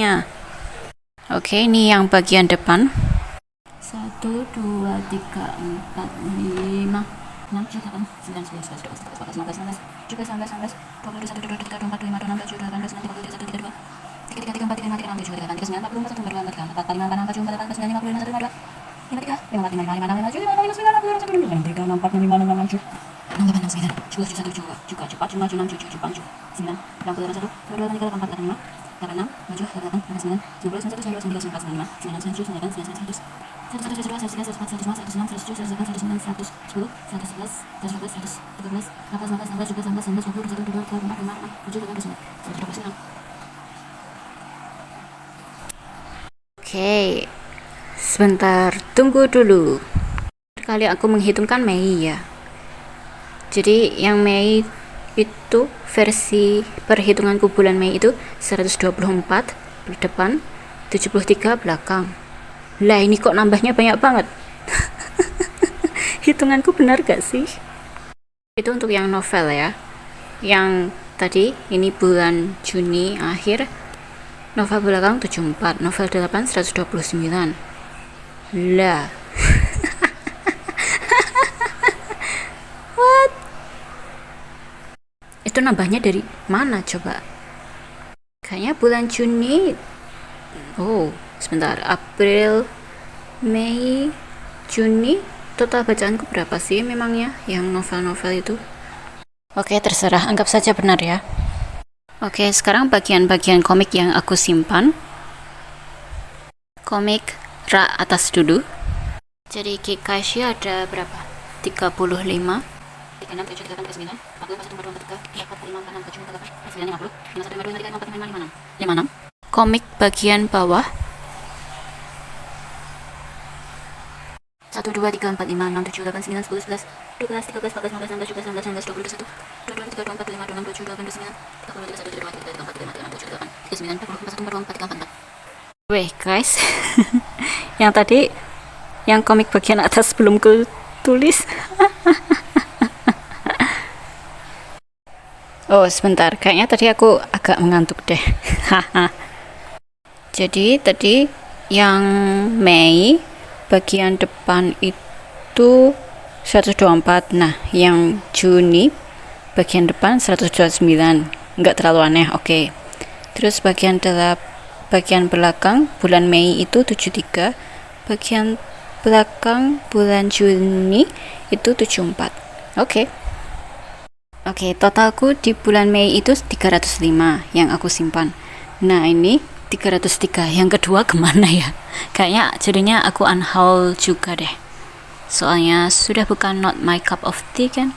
semuanya. Oke, ini yang bagian depan. 1, 2, 3, 4, 5, 6, 7, 8, 9, 10, 11, 12, 13, 14, 15, 16, 17, 18, 19, 20, 21, 22, 23, 24, 25, 26, 27, 28, 29, 30, 31, 32, 33, 34, 35, 36, 37, 38, 39, 40, 41, 42, 43, 44, 45, 46, 47, 48, 49, 50, 51, 52, 53, 54, 55, 56, 57, 58, 59, 60, 61, 62, 63, 64, 65, 66, 67, 68, 69, 70, Oke, sebentar, tunggu dulu. Kali aku menghitungkan Mei ya. Jadi yang Mei itu versi perhitunganku bulan Mei itu 124 depan, 73 belakang. Lah ini kok nambahnya banyak banget. Hitunganku benar gak sih? Itu untuk yang novel ya. Yang tadi ini bulan Juni akhir, novel belakang 74, novel 8 129. Lah. What? Itu nambahnya dari mana coba? Kayaknya bulan Juni. Oh, sebentar. April, Mei, Juni total bacaanku berapa sih memangnya yang novel-novel itu? Oke, terserah, anggap saja benar ya. Oke, sekarang bagian-bagian komik yang aku simpan. Komik rak atas dulu. Jadi Kikashi ada berapa? 35, 36, 37, 38, 39, 40, 41, 42, 43, 44, 45, 46, 47, 48, 49, 50, 51, 52, 53, 54, 55, 56, 56. Komik bagian bawah 1, 2, 3, 4, 5, 6, 7, 8, 9, 10, 11, 12, 13, 14, 15, 16, 17, 18, 19, 20, 21, 22, 23, 24, 25, 26, 27, 28, 30, 31, 32, 33, 34, 35, 36, 37, 38, 39, 40, 41, 42, 43, 44. Weh guys, yang tadi yang komik bagian atas belum ku tulis. Oh sebentar, kayaknya tadi aku agak mengantuk deh. Jadi tadi yang Mei bagian depan itu 124. Nah, yang Juni bagian depan 129. Enggak terlalu aneh, oke. Terus bagian belakang bulan Mei itu 73. Bagian belakang bulan Juni itu 74. Oke, totalku di bulan Mei itu 305 yang aku simpan. Nah, ini 303. Yang kedua kemana ya? Kayaknya jadinya aku unhaul juga deh. Soalnya sudah bukan not my cup of tea kan?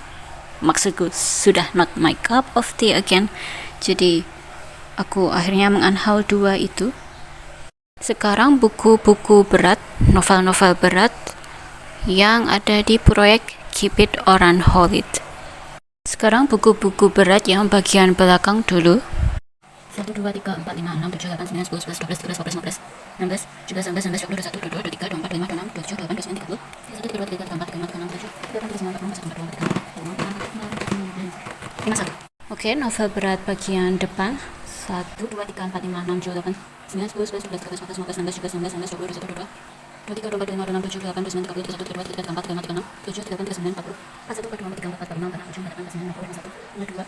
Maksudku sudah not my cup of tea again. Jadi aku akhirnya mengunhaul 2 itu. Sekarang buku-buku berat, novel-novel berat yang ada di proyek Keep It or Unhaul It. Sekarang buku-buku berat yang bagian belakang dulu. 1, 2, 3, 4, 5, 6, 7, 8, 9, 10, 11, 12, 13, 14, 15, 16, 17, 18, 19, 20, 21, 22, 23, 24, 25, 26, 27, 28, 29, 30, 31, 32, 33, 34, 35, 36, 37, 38, 39, 40, 41. Oke, novel berat bagian depan 1, 2, 3, 4, 5, 6, 7, 8, 9, 10, 11, 12, 13, 14, 15, 16, 17, 18, 19, 20, 21, 22, 23, 24, 25, 26, 27, 28, 29, 30, 31, 32, 33, 34, 35, 36, 37, 38, 39, 40, 41, 42, 43, 44, 45, 46, 47, 48, 49, 50, 51, 52,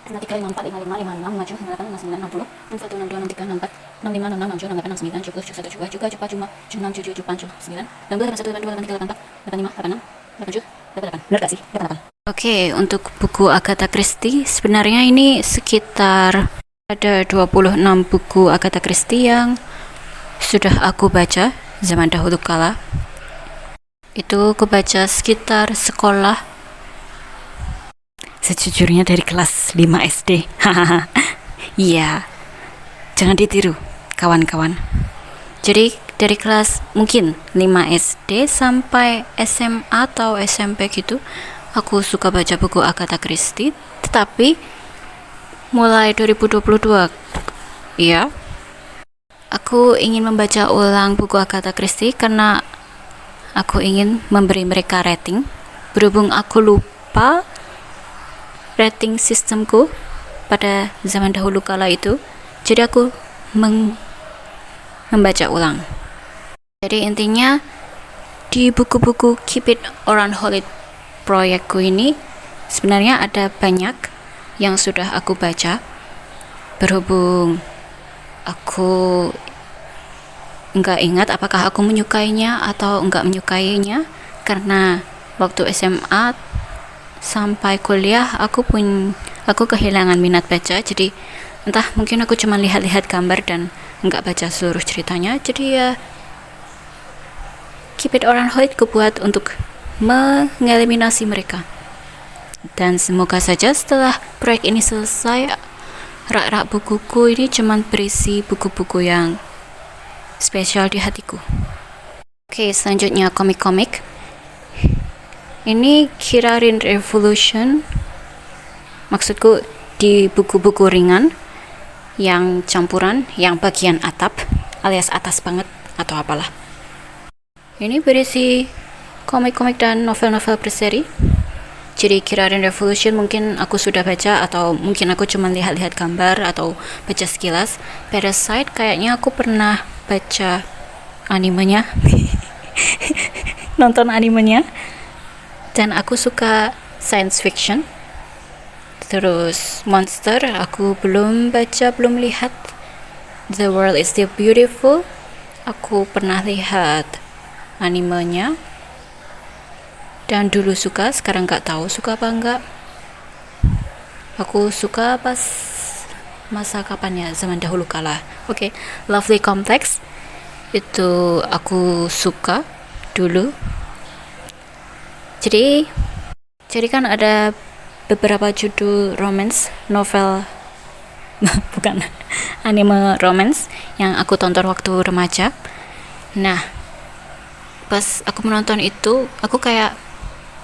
53, 54, 55, 56, 57, 58, 59, 60, 61, 62, 63, 64, 65, 66, 67, 68, 69, 70, 71, 72, juga, 76, 77, 78, 79, 81, 82, 83, 84, 85, 86, 87, 88. Benar gak sih? 88. Oke, untuk buku Agatha Christie, sebenarnya ini sekitar ada 26 buku Agatha Christie yang sudah aku baca zaman dahulu kala. Itu aku baca sekitar sekolah. Sejujurnya dari kelas 5 SD. Hahaha. Iya. Jangan ditiru, kawan-kawan. Jadi dari kelas mungkin 5 SD sampai SMA atau SMP gitu, aku suka baca buku Agatha Christie. Tetapi mulai 2022, ya, aku ingin membaca ulang buku Agatha Christie karena aku ingin memberi mereka rating. Berhubung aku lupa rating sistemku pada zaman dahulu kala itu, jadi aku membaca ulang. Jadi intinya di buku-buku Keep It or Unhaul It proyekku ini sebenarnya ada banyak yang sudah aku baca. Berhubung aku nggak ingat apakah aku menyukainya atau nggak menyukainya, karena waktu SMA sampai kuliah aku kehilangan minat baca. Jadi entah mungkin aku cuma lihat-lihat gambar dan nggak baca seluruh ceritanya. Jadi ya Keep It or Unhaul It kubuat untuk mengeliminasi mereka. Dan semoga saja setelah proyek ini selesai, rak-rak bukuku ini cuma berisi buku-buku yang spesial di hatiku. Oke, selanjutnya komik-komik. Ini Kirarin Revolution. Maksudku di buku-buku ringan yang campuran, yang bagian atap alias atas banget atau apalah. Ini berisi komik-komik dan novel-novel berseri. Jadi Kirarin Revolution mungkin aku sudah baca, atau mungkin aku cuma lihat-lihat gambar atau baca sekilas. Parasite kayaknya aku pernah baca animenya. Nonton animenya. Dan aku suka science fiction. Terus Monster aku belum baca, belum lihat. The World is Still Beautiful aku pernah lihat animenya. dan dulu suka, sekarang nggak tahu suka apa enggak. Aku suka pas masa kapannya, zaman dahulu kala. Oke, Lovely Complex itu aku suka dulu. Jadi kan ada beberapa judul romance novel bukan anime romance yang aku tonton waktu remaja. Nah, pas aku menonton itu, aku kayak,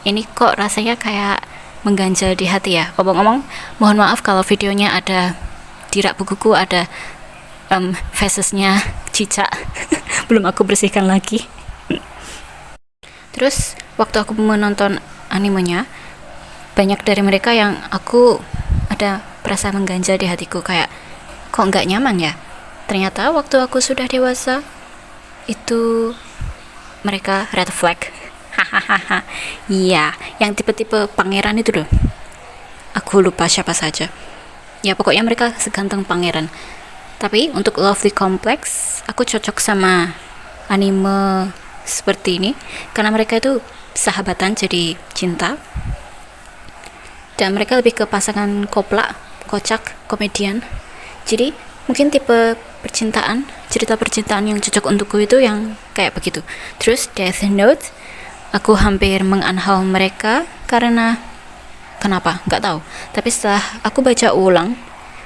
ini kok rasanya kayak mengganjal di hati ya. Ngomong-ngomong, mohon maaf kalau videonya ada di rak bukuku ada facesnya cicak belum aku bersihkan lagi. Terus waktu aku menonton animenya, banyak dari mereka yang aku ada perasaan mengganjal di hatiku, kayak kok nggak nyaman ya. Ternyata waktu aku sudah dewasa, itu mereka red flag. Hahaha. Iya, yang tipe-tipe pangeran itu loh. Aku lupa siapa saja. Ya pokoknya mereka seganteng pangeran. Tapi untuk Lovely Complex, aku cocok sama anime seperti ini karena mereka itu sahabatan jadi cinta, dan mereka lebih ke pasangan koplak, kocak, komedian. Jadi mungkin tipe percintaan, cerita percintaan yang cocok untukku itu yang kayak begitu. Terus Death Note, aku hampir mengunhaul mereka karena kenapa nggak tahu, tapi setelah aku baca ulang,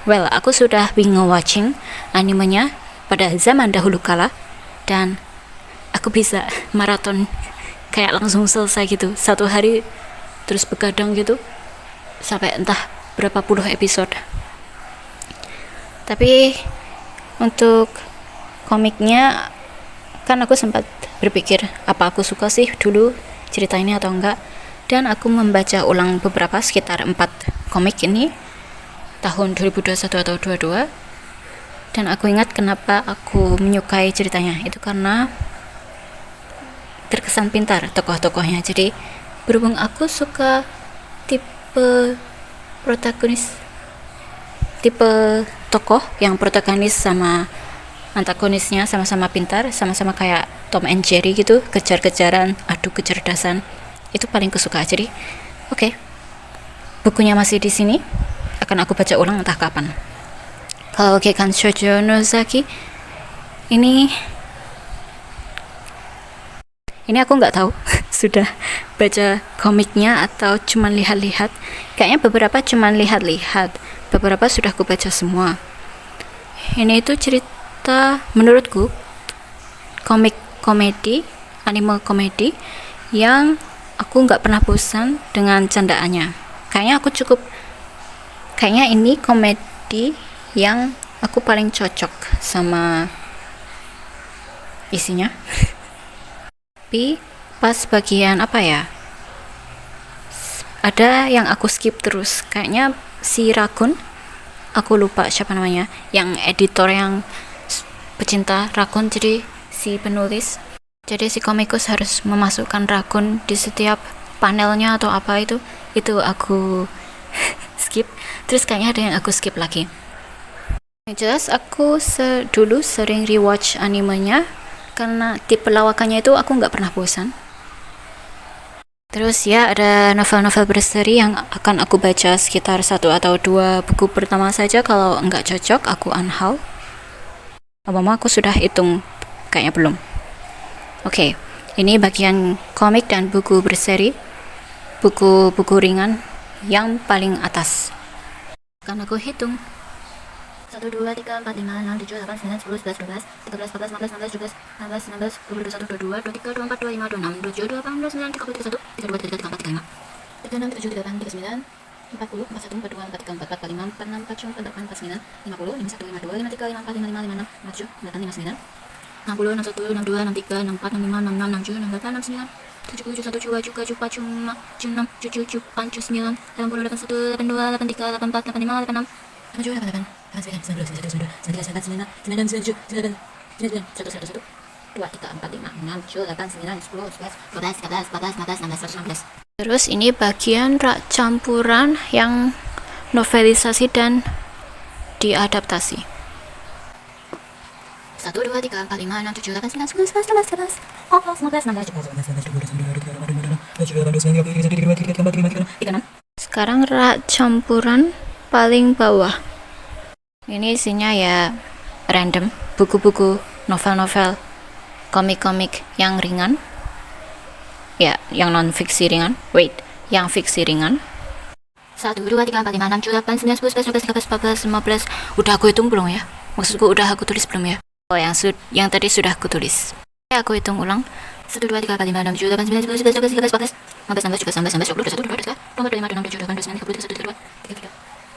aku sudah binge watching animenya pada zaman dahulu kala, dan aku bisa maraton kayak langsung selesai gitu, satu hari terus begadang gitu sampai entah berapa puluh episode. Tapi untuk komiknya, kan aku sempat berpikir apa aku suka sih dulu cerita ini atau enggak, dan aku membaca ulang beberapa, sekitar 4 komik ini tahun 2021 atau 22, dan aku ingat kenapa aku menyukai ceritanya itu karena terkesan pintar tokoh-tokohnya. Jadi berhubung aku suka tipe protagonis, tipe tokoh yang protagonis sama antagonisnya sama-sama pintar, sama-sama kayak Tom and Jerry gitu, kejar-kejaran, adu kecerdasan, itu paling kusuka. Jadi oke, bukunya masih di sini, akan aku baca ulang entah kapan. Kalau Keikan Shoujo Nozaki ini aku nggak tahu sudah baca komiknya atau cuman lihat-lihat. Kayaknya beberapa cuman lihat-lihat, beberapa sudah aku baca semua. Ini itu cerita, menurutku, komik komedi, anime komedi yang aku nggak pernah bosan dengan candaannya. Kayaknya ini komedi yang aku paling cocok sama isinya. Tapi pas bagian apa ya, ada yang aku skip terus, kayaknya si Rakun, aku lupa siapa namanya, yang editor yang pecinta Rakun, jadi si penulis, jadi si komikus harus memasukkan Rakun di setiap panelnya atau apa itu aku skip. Terus kayaknya ada yang aku skip lagi. Yang jelas aku dulu sering rewatch animenya karena tipe lawakannya itu aku nggak pernah bosan. Terus ya ada novel-novel berseri yang akan aku baca sekitar 1 atau 2 buku pertama saja. Kalau nggak cocok aku unhaul. Aku sudah hitung, kayaknya belum. Oke, ini bagian komik dan buku berseri, buku-buku ringan yang paling atas. Akan aku hitung 1, 2, 3, 4, 5, 6, 7, 8, 9, 10, 11, 12, 13, 14, 15, 16, 17, 18, 19, 20, 21, 22, 23, 24, 25, 26, 27, 28, 29, 30, 31, 32, 33, 34, 35, 36, 37, 38, 39, 40, 41, 42, 43, 44, 45, 46, 47, 48, 49, 50, 51, 52, 53, 54, 55, 56, 57, 58, 59, 60, 61, 62, 63, 64, 65, 66, 67, 68, 69, 70, 71, 72, 74, 76, 77, 78, 79, 80, 81, 82, 83, 84, 85, 86, 87, 88, 89, 90, 91, 92, 93, 94, 95, 96, 97, 98, 101, 2, 3, 4, 5, 6, 7, 8, 9, 10, 11, 12, 13, 14, 15, 16, 116. Terus ini bagian rak campuran yang novelisasi dan diadaptasi. 1, 2, 3, 4, 5, 6, 7, 8, 9, 10, 11, 12, 13, 14, 15, 16, 17, 18, 19, 20, 21, 22, 23, 24, 25, 26, Sekarang rak campuran paling bawah. Ini isinya ya random, buku-buku, novel-novel, komik-komik yang ringan. Ya, yang non-fiksi ringan. Yang fiksi ringan. 1, 2, 3, 4, 5, 6, 7, 8, 9, 10, 11, 12, 13, 14, 15. Udah aku hitung belum ya? Maksudku udah aku tulis belum ya? Oh, yang tadi sudah aku tulis. Aku hitung ulang. 1, 2, 3, 4, 5, 6, 7, 8, 9, 10, 11, 12, 13, 14, 15, 16, 17, 18, 19, 20, 21, 22, 23, 24, 25, 26, 27, 28, 29, 30, 31, 32, 33,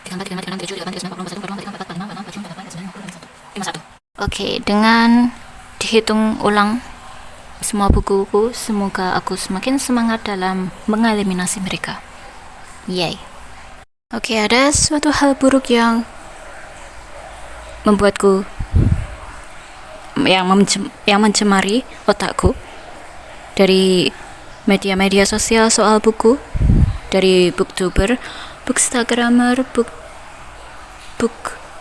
34, 35, 36, 37, 38, 39, 40, 41, 42, 43, 44, 45, 46, 47, 48, 49, 50, 51. Oke, dengan dihitung ulang semua buku-buku, semoga aku semakin semangat dalam mengeliminasi mereka. Yay. Oke, ada suatu hal buruk yang membuatku yang mencemari otakku dari media-media sosial soal buku, dari booktuber, bookstagrammer,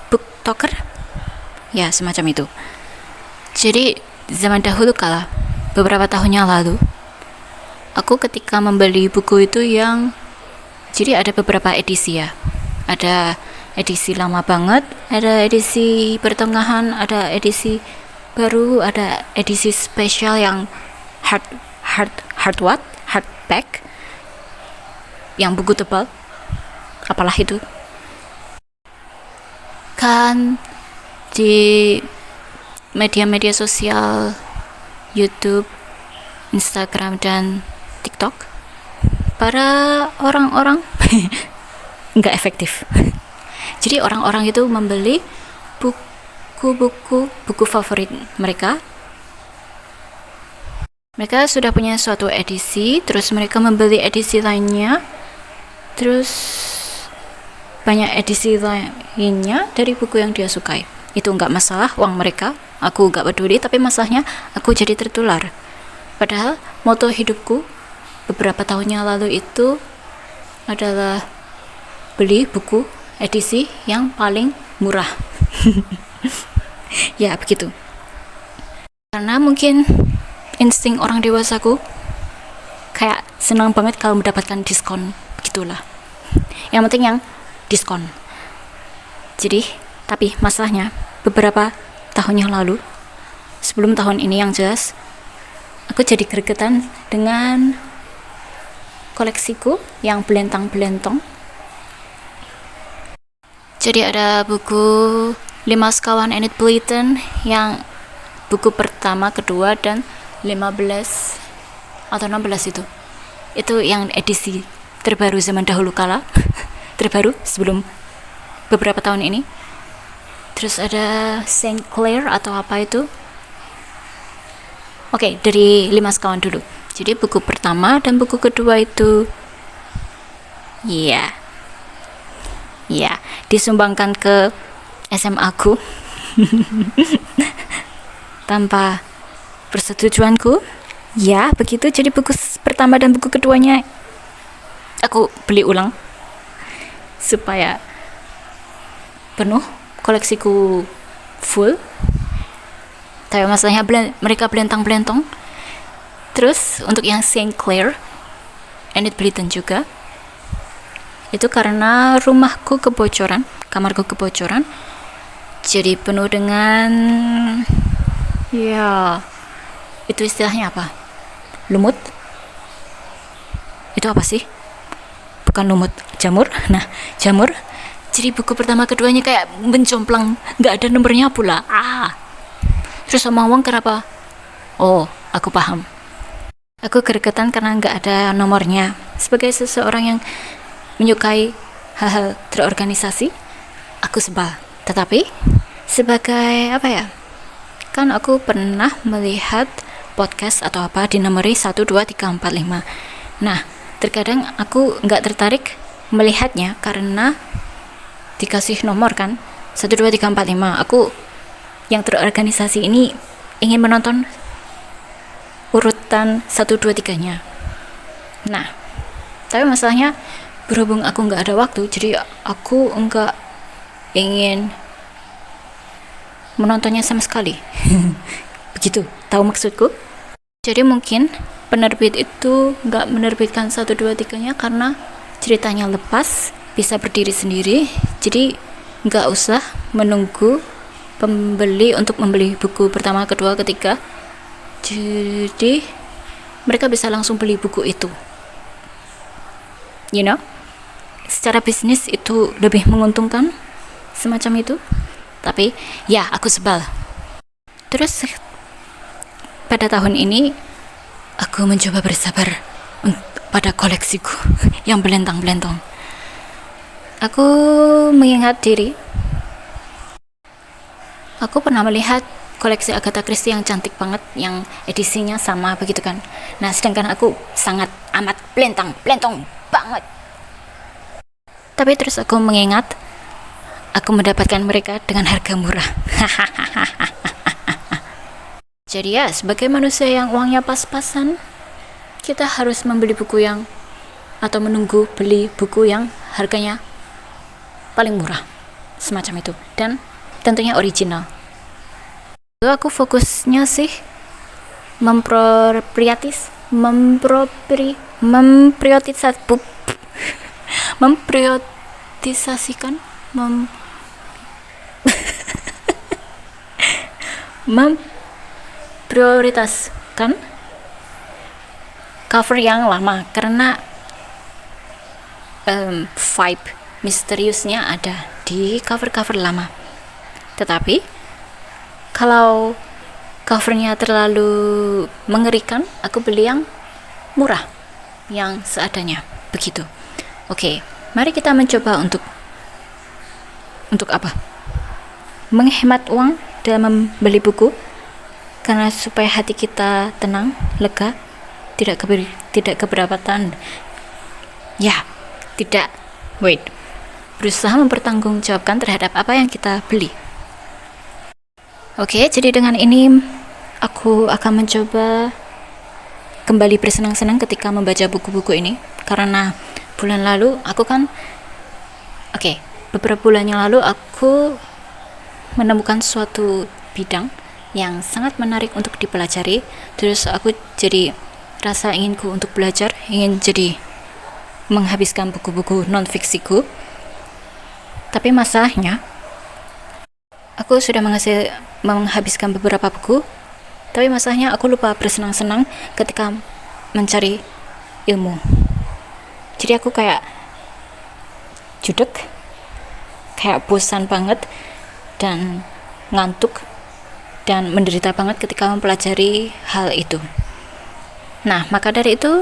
booktoker, ya semacam itu. Jadi zaman dahulu kala, beberapa tahun yang lalu, aku ketika membeli buku itu jadi ada beberapa edisi ya. Ada edisi lama banget, ada edisi pertengahan, ada edisi baru, ada edisi spesial yang hardback, yang buku tebal, apalah itu. Kan di media-media sosial, YouTube, Instagram, dan TikTok, para orang-orang nggak efektif. Jadi orang-orang itu membeli buku favorit mereka. Mereka sudah punya suatu edisi, terus mereka membeli edisi lainnya, terus banyak edisi lainnya dari buku yang dia sukai. Itu nggak masalah, uang mereka, aku nggak peduli, tapi masalahnya aku jadi tertular. Padahal moto hidupku beberapa tahun yang lalu itu adalah beli buku edisi yang paling murah. Ya begitu, karena mungkin insting orang dewasaku kayak senang banget kalau mendapatkan diskon, begitulah. Yang penting yang diskon. Jadi, tapi masalahnya beberapa tahun yang lalu, sebelum tahun ini yang jelas, aku jadi gregetan dengan koleksiku yang belentang-belentong. Jadi ada buku 5 Sekawan Enid Blyton yang buku pertama, kedua, dan 15 atau 16 itu. Itu yang edisi terbaru zaman dahulu kala. Terbaru sebelum beberapa tahun ini. Terus ada Saint Clair atau apa itu. Oke, dari 5 Sekawan dulu. Jadi buku pertama dan buku kedua itu disumbangkan ke SMA aku tanpa persetujuanku. Ya, begitu. Jadi buku pertama dan buku keduanya aku beli ulang supaya penuh koleksiku full. Tapi masalahnya mereka belentang-belentong. Terus untuk yang Saint Clair, Enid Blyton juga, itu karena rumahku kebocoran, kamarku kebocoran, jadi penuh dengan, ya, itu istilahnya apa? Lumut? Itu apa sih? Bukan lumut, jamur. Nah, jamur. Jadi buku pertama keduanya kayak menjomplang, nggak ada nomornya pula. Terus omong-omong kenapa? Oh, aku paham. Aku gregetan karena nggak ada nomornya. Sebagai seseorang yang menyukai hal-hal terorganisasi, aku sebal. Tetapi sebagai apa ya, kan aku pernah melihat podcast atau apa dinomori 1, 2, 3, 4, 5. Nah, terkadang aku nggak tertarik melihatnya karena dikasih nomor kan 1, 2, 3, 4, 5. Aku yang terorganisasi ini ingin menonton urutan 1, 2, 3-nya. Nah, tapi masalahnya berhubung aku nggak ada waktu, jadi aku nggak ingin menontonnya sama sekali. Begitu, tahu maksudku? Jadi mungkin penerbit itu nggak menerbitkan 1, 2, 3-nya karena ceritanya lepas, bisa berdiri sendiri, jadi nggak usah menunggu pembeli untuk membeli buku pertama, kedua, ketiga. Jadi mereka bisa langsung beli buku itu, secara bisnis itu lebih menguntungkan semacam itu. Tapi ya, aku sebal. Terus pada tahun ini aku mencoba bersabar pada koleksiku yang belentang-belentong. Aku mengingat diri, aku pernah melihat koleksi Agatha Christie yang cantik banget, yang edisinya sama begitu kan. Nah, sedangkan aku sangat amat belentang-belentong banget. Tapi terus aku mengingat, aku mendapatkan mereka dengan harga murah. Jadi ya, sebagai manusia yang uangnya pas-pasan, kita harus membeli buku atau menunggu beli buku yang harganya paling murah, semacam itu, dan tentunya original. Lalu aku fokusnya sih memprioritaskan cover yang lama karena vibe misteriusnya ada di cover-cover lama. Tetapi kalau covernya terlalu mengerikan, aku beli yang murah, yang seadanya, begitu. Oke, mari kita mencoba untuk apa? Menghemat uang dalam membeli buku, karena supaya hati kita tenang, lega, tidak keberatan. Berusaha mempertanggungjawabkan terhadap apa yang kita beli. Oke, jadi dengan ini aku akan mencoba kembali bersenang-senang ketika membaca buku-buku ini, karena bulan lalu beberapa bulan yang lalu aku menemukan suatu bidang yang sangat menarik untuk dipelajari. Terus aku jadi rasa inginku untuk belajar, ingin jadi menghabiskan buku-buku non-fiksiku. Tapi masalahnya, aku sudah menghabiskan beberapa buku, tapi masalahnya aku lupa bersenang-senang ketika mencari ilmu. Jadi aku kayak judek, kayak bosan banget dan ngantuk dan menderita banget ketika mempelajari hal itu. Nah, maka dari itu,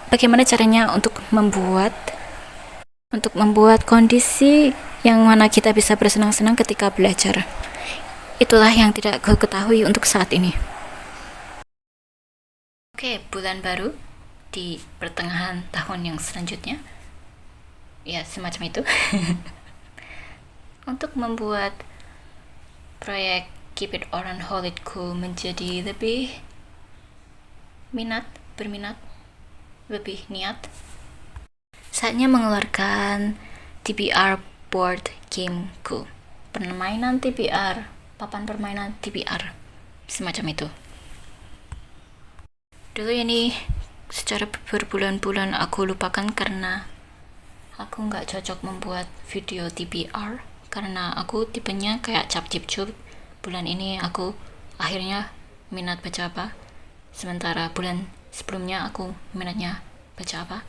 bagaimana caranya untuk membuat kondisi yang mana kita bisa bersenang-senang ketika belajar? Itulah yang tidak aku ketahui untuk saat ini. Oke, bulan baru di pertengahan tahun yang selanjutnya, ya semacam itu. Untuk membuat proyek Keep It or Unhold It-ku menjadi lebih berminat, lebih niat, saatnya mengeluarkan TBR board gameku, permainan TBR, papan permainan TBR, semacam itu. Dulu ini secara berbulan-bulan aku lupakan karena aku nggak cocok membuat video TBR, karena aku tipenya kayak cap-cip-cup. Bulan ini aku akhirnya minat baca apa, sementara bulan sebelumnya aku minatnya baca apa.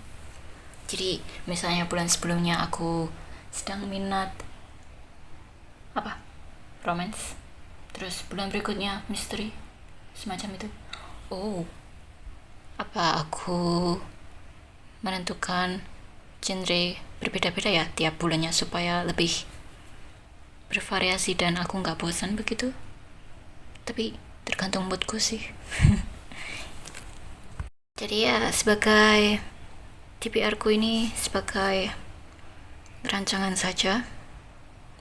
Jadi misalnya bulan sebelumnya aku sedang minat romance, terus bulan berikutnya misteri, semacam itu. Aku menentukan genre berbeda-beda ya tiap bulannya supaya lebih bervariasi dan aku nggak bosan begitu. Tapi tergantung moodku sih. Jadi ya, sebagai TBR ku ini sebagai rancangan saja,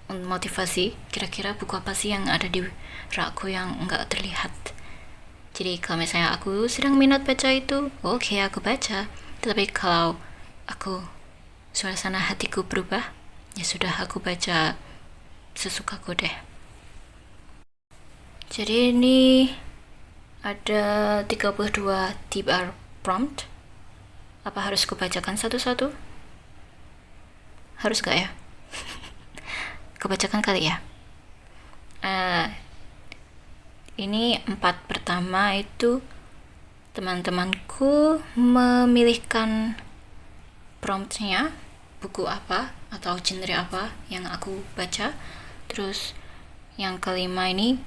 motivasi, kira-kira buku apa sih yang ada di rakku yang nggak terlihat. Jadi kalau misalnya aku sedang minat baca itu, oke, aku baca. Tetapi kalau suasana hatiku berubah, ya sudah, aku baca sesukaku deh. Jadi ini ada 32 TBR prompt. Apa harus kubacakan satu-satu? Harus gak ya? Kebacakan kali ya. Ini 4 pertama itu teman-temanku memilihkan promptnya, buku apa atau genre apa yang aku baca. Terus yang kelima ini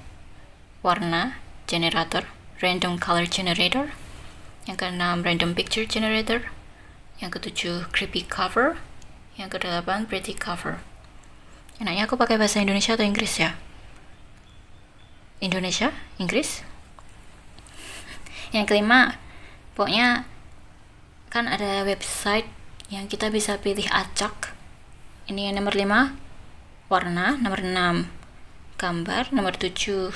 warna generator, random color generator. Yang keenam random picture generator. Yang ketujuh creepy cover. Yang kedelapan pretty cover. Enaknya aku pakai bahasa Indonesia atau Inggris ya? Indonesia, Inggris. Yang kelima, pokoknya kan ada website yang kita bisa pilih acak. Ini yang nomor 5 warna, nomor 6 gambar, nomor 7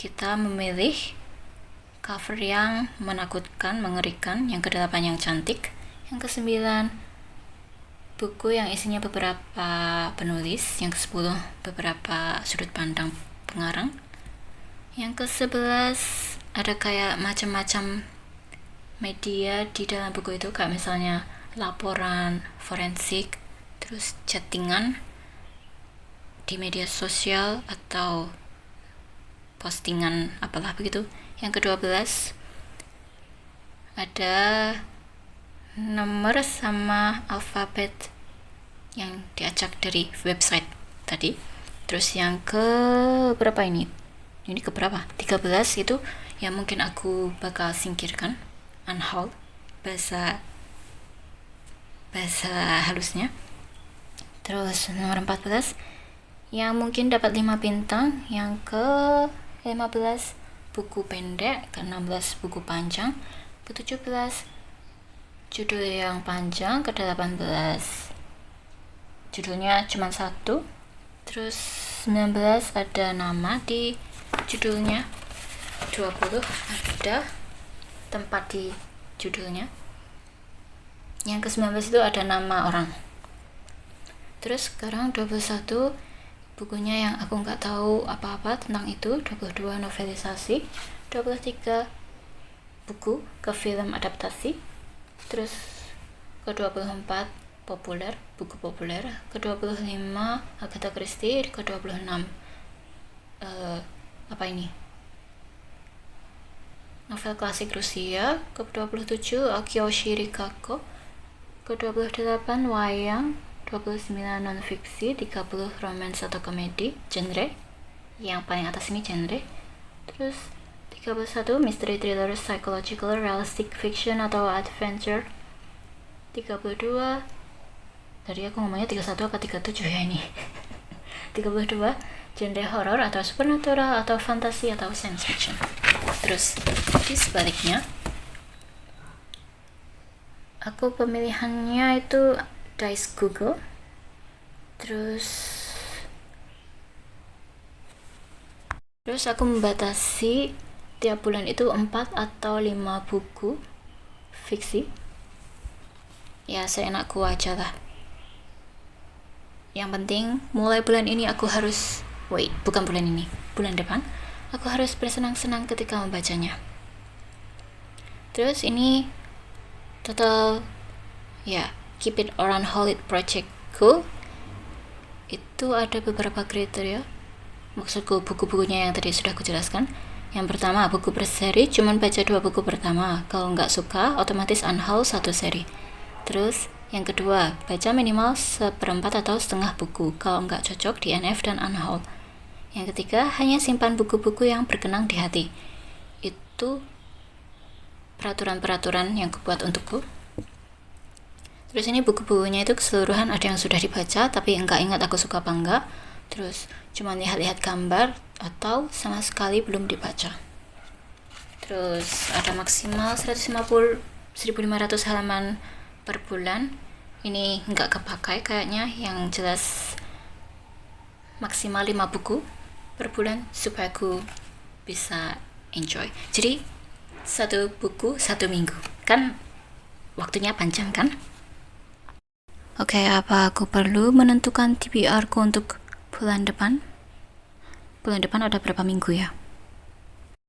kita memilih cover yang menakutkan, mengerikan, yang ke-8 yang cantik, yang ke-9 buku yang isinya beberapa penulis, yang ke-10 beberapa sudut pandang pengarang, yang ke-11 ada kayak macam-macam media di dalam buku itu, kayak misalnya laporan forensik, terus chattingan di media sosial atau postingan apalah begitu. Yang ke-12 ada nomor sama alfabet yang diacak dari website tadi. Terus yang ke berapa ini? Ini ke berapa? 13 itu yang mungkin aku bakal singkirkan, unhold, bahasa halusnya. Terus nomor 14 yang mungkin dapat 5 bintang, yang ke 15 buku pendek, ke 16 buku panjang, ke 17 judul yang panjang, ke 18 judulnya cuma satu. Terus 19 ada nama di judulnya, 20 ada tempat di judulnya, yang ke-19 itu ada nama orang. Terus sekarang 21 bukunya yang aku nggak tahu apa-apa tentang itu, 22 novelisasi, 23 buku ke film adaptasi, terus ke-24 populer, buku populer, ke-25 Agatha Christie, ke-26 apa ini? Novel klasik Rusia, ke-27 Akio Shirikako, ke-28 wayang, 29 non-fiksi, 30 romance atau komedi, genre, yang paling atas ini genre, terus 31 mystery thriller, psychological, realistic fiction atau adventure, 32 tadi aku ngomongnya 31 apa 37 ya ini 32 genre horror atau supernatural atau fantasi atau science fiction. Terus di sebaliknya aku pemilihannya itu Dice Google. Terus aku membatasi tiap bulan itu 4 atau 5 buku fiksi. Ya seenakku aja lah. Yang penting mulai bulan ini aku harus bukan bulan ini, bulan depan aku harus bersenang-senang ketika membacanya. Terus ini total ya Keep It or Unhold It projectku itu ada beberapa kriteria. Maksudku buku-bukunya yang tadi sudah aku jelaskan. Yang pertama, buku per seri, cuman baca 2 buku pertama. Kalau nggak suka, otomatis unhaul 1 seri. Terus yang kedua, baca minimal 1/4 atau setengah buku. Kalau nggak cocok, DNF dan unhaul. Yang ketiga, hanya simpan buku-buku yang berkenang di hati. Itu peraturan-peraturan yang kubuat untukku. Terus ini buku-bukunya itu keseluruhan ada yang sudah dibaca tapi enggak ingat aku suka apa enggak. Terus cuma lihat-lihat gambar atau sama sekali belum dibaca. Terus ada maksimal 150 1.500 halaman per bulan. Ini enggak kepakai kayaknya, yang jelas maksimal 5 buku per bulan supaya aku bisa enjoy. Jadi 1 buku 1 minggu. Kan waktunya panjang kan? Oke, apa aku perlu menentukan TBR ku untuk bulan depan? Bulan depan ada berapa minggu ya?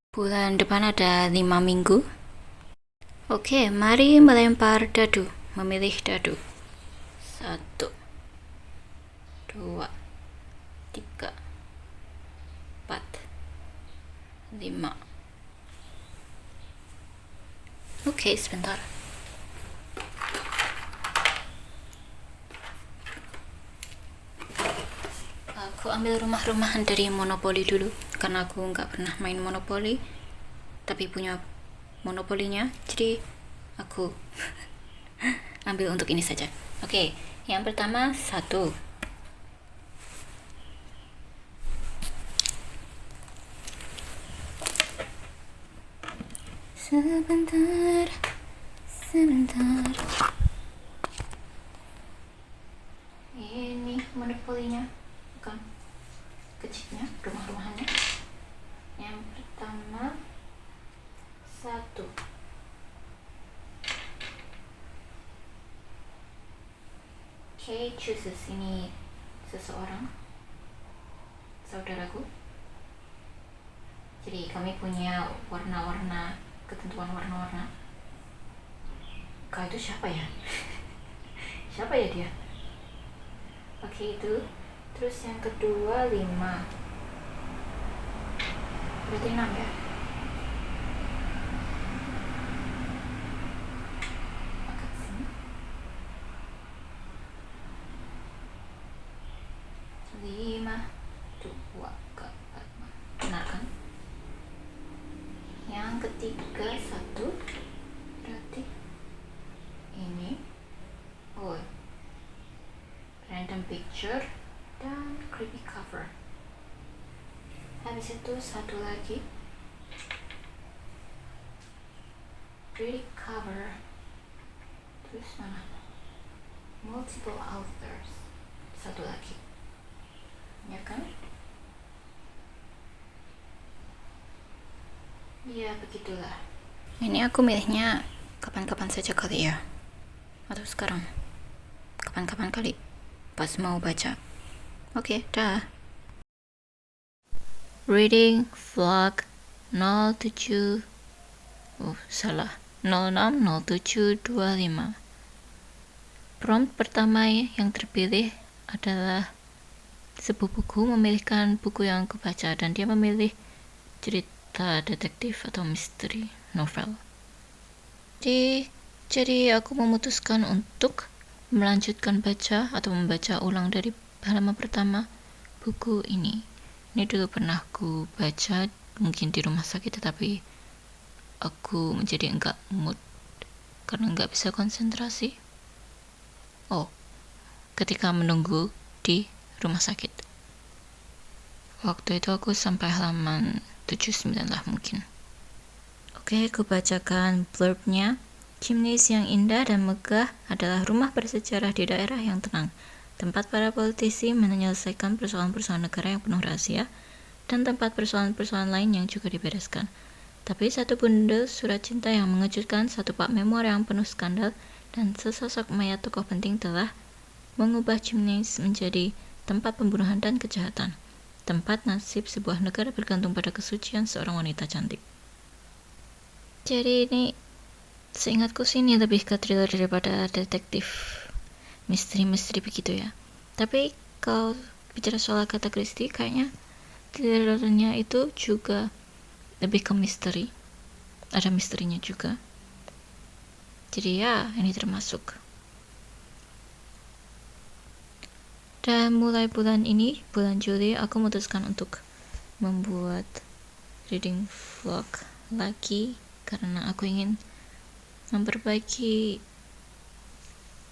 Bulan depan ada 5 minggu. Oke, mari melempar dadu, memilih dadu. 1, 2, 3, 4, 5. Oke, sebentar. Aku ambil rumah-rumahan dari Monopoly dulu, karena aku nggak pernah main Monopoly, tapi punya monopolinya, jadi aku ambil untuk ini saja. Oke, yang pertama 1. Sebentar. Ini monopolinya, bukan kecilnya, rumah-rumahannya. Yang pertama 1. Kay chooses, ini seseorang, saudaraku. Jadi kami punya warna-warna, ketentuan warna-warna. Kau itu siapa ya? Siapa ya dia? Oke, itu. Terus yang kedua 5. Berarti 6 ya? Angkat sini. 5, 2, 4, 5. Benar kan? Yang ketiga 1. Berarti ini. Oh, random picture dan creepy cover. Habis itu 1 lagi, pretty cover. Terus mana? Multiple authors. 1 lagi, ya kan? Ya begitulah. Ini aku milihnya kapan-kapan saja kali ya, atau sekarang? Kapan-kapan kali pas mau baca. Oke, dah. Reading vlog 07 060725. Prompt pertama yang terpilih adalah sebuah buku, memilihkan buku yang aku baca, dan dia memilih cerita detektif atau misteri novel. Jadi aku memutuskan untuk melanjutkan baca atau membaca ulang dari halaman pertama buku ini. Ini dulu pernah aku baca, mungkin di rumah sakit, tetapi aku menjadi enggak mood karena enggak bisa konsentrasi. Ketika menunggu di rumah sakit. Waktu itu aku sampai halaman 79 lah mungkin. Oke, aku bacakan blurbnya. Chimneys yang indah dan megah adalah rumah bersejarah di daerah yang tenang, tempat para politisi menyelesaikan persoalan-persoalan negara yang penuh rahasia, dan tempat persoalan-persoalan lain yang juga dibereskan. Tapi satu bundel surat cinta yang mengejutkan, satu pak memor yang penuh skandal, dan sesosok mayat tokoh penting telah mengubah Chimneys menjadi tempat pembunuhan dan kejahatan. Tempat nasib sebuah negara bergantung pada kesucian seorang wanita cantik. Jadi ini, seingatku sih ini lebih ke thriller daripada detektif, misteri-misteri begitu ya. Tapi kalau bicara soal Agatha Christie, kayaknya thrillernya itu juga lebih ke misteri. Ada misterinya juga. Jadi ya, ini termasuk. Dan mulai bulan ini, bulan Juli, aku memutuskan untuk membuat reading vlog lagi karena aku ingin memperbaiki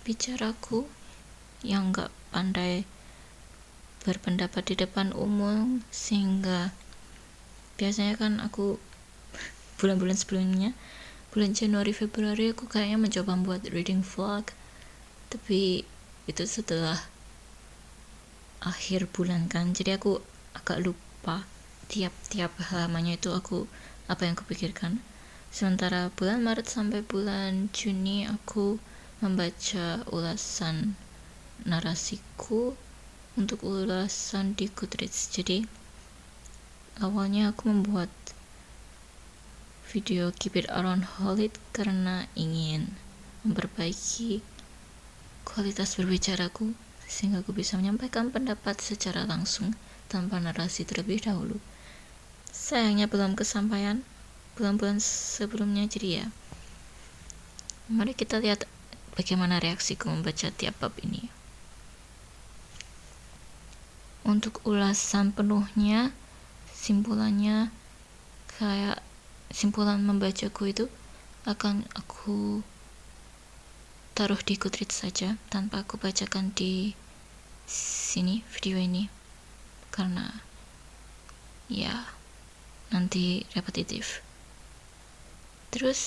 bicaraku yang gak pandai berpendapat di depan umum, sehingga biasanya kan aku bulan-bulan sebelumnya, bulan Januari Februari, aku kayaknya mencoba membuat reading vlog, tapi itu setelah akhir bulan kan, jadi aku agak lupa tiap halamannya itu aku apa yang kupikirkan. Sementara bulan Maret sampai bulan Juni aku membaca ulasan narasiku untuk ulasan di Goodreads. Jadi awalnya aku membuat video Keep It Around Hold It karena ingin memperbaiki kualitas berbicaraku sehingga aku bisa menyampaikan pendapat secara langsung tanpa narasi terlebih dahulu. Sayangnya belum kesampaian bulan-bulan sebelumnya, jadi ya mari kita lihat bagaimana reaksiku membaca tiap bab ini. Untuk ulasan penuhnya, simpulannya, kayak simpulan membacaku itu akan aku taruh di Goodreads saja tanpa aku bacakan di sini video ini karena ya nanti repetitif. Terus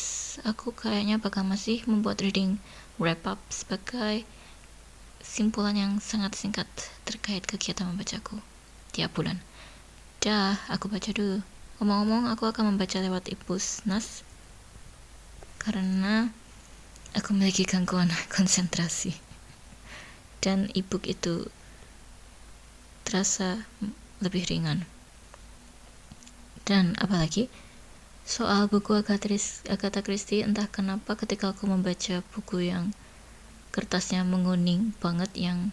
aku kayaknya bakal masih membuat reading wrap up sebagai simpulan yang sangat singkat terkait kegiatan membacaku tiap bulan. Aku baca dulu. Ngomong-ngomong, aku akan membaca lewat e-book Nas karena aku memiliki gangguan konsentrasi dan e-book itu terasa lebih ringan. Dan apalagi soal buku Agatha Christie, entah kenapa ketika aku membaca buku yang kertasnya menguning banget, yang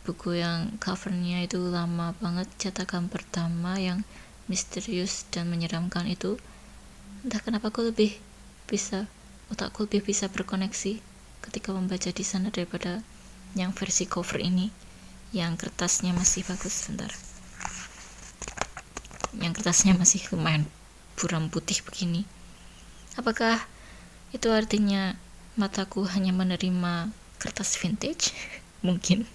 buku yang covernya itu lama banget, cetakan pertama yang misterius dan menyeramkan itu, entah kenapa otakku lebih bisa berkoneksi ketika membaca di sana daripada yang versi cover ini yang kertasnya masih bagus. Yang kertasnya masih lumayan buram putih begini. Apakah itu artinya mataku hanya menerima kertas vintage? Mungkin.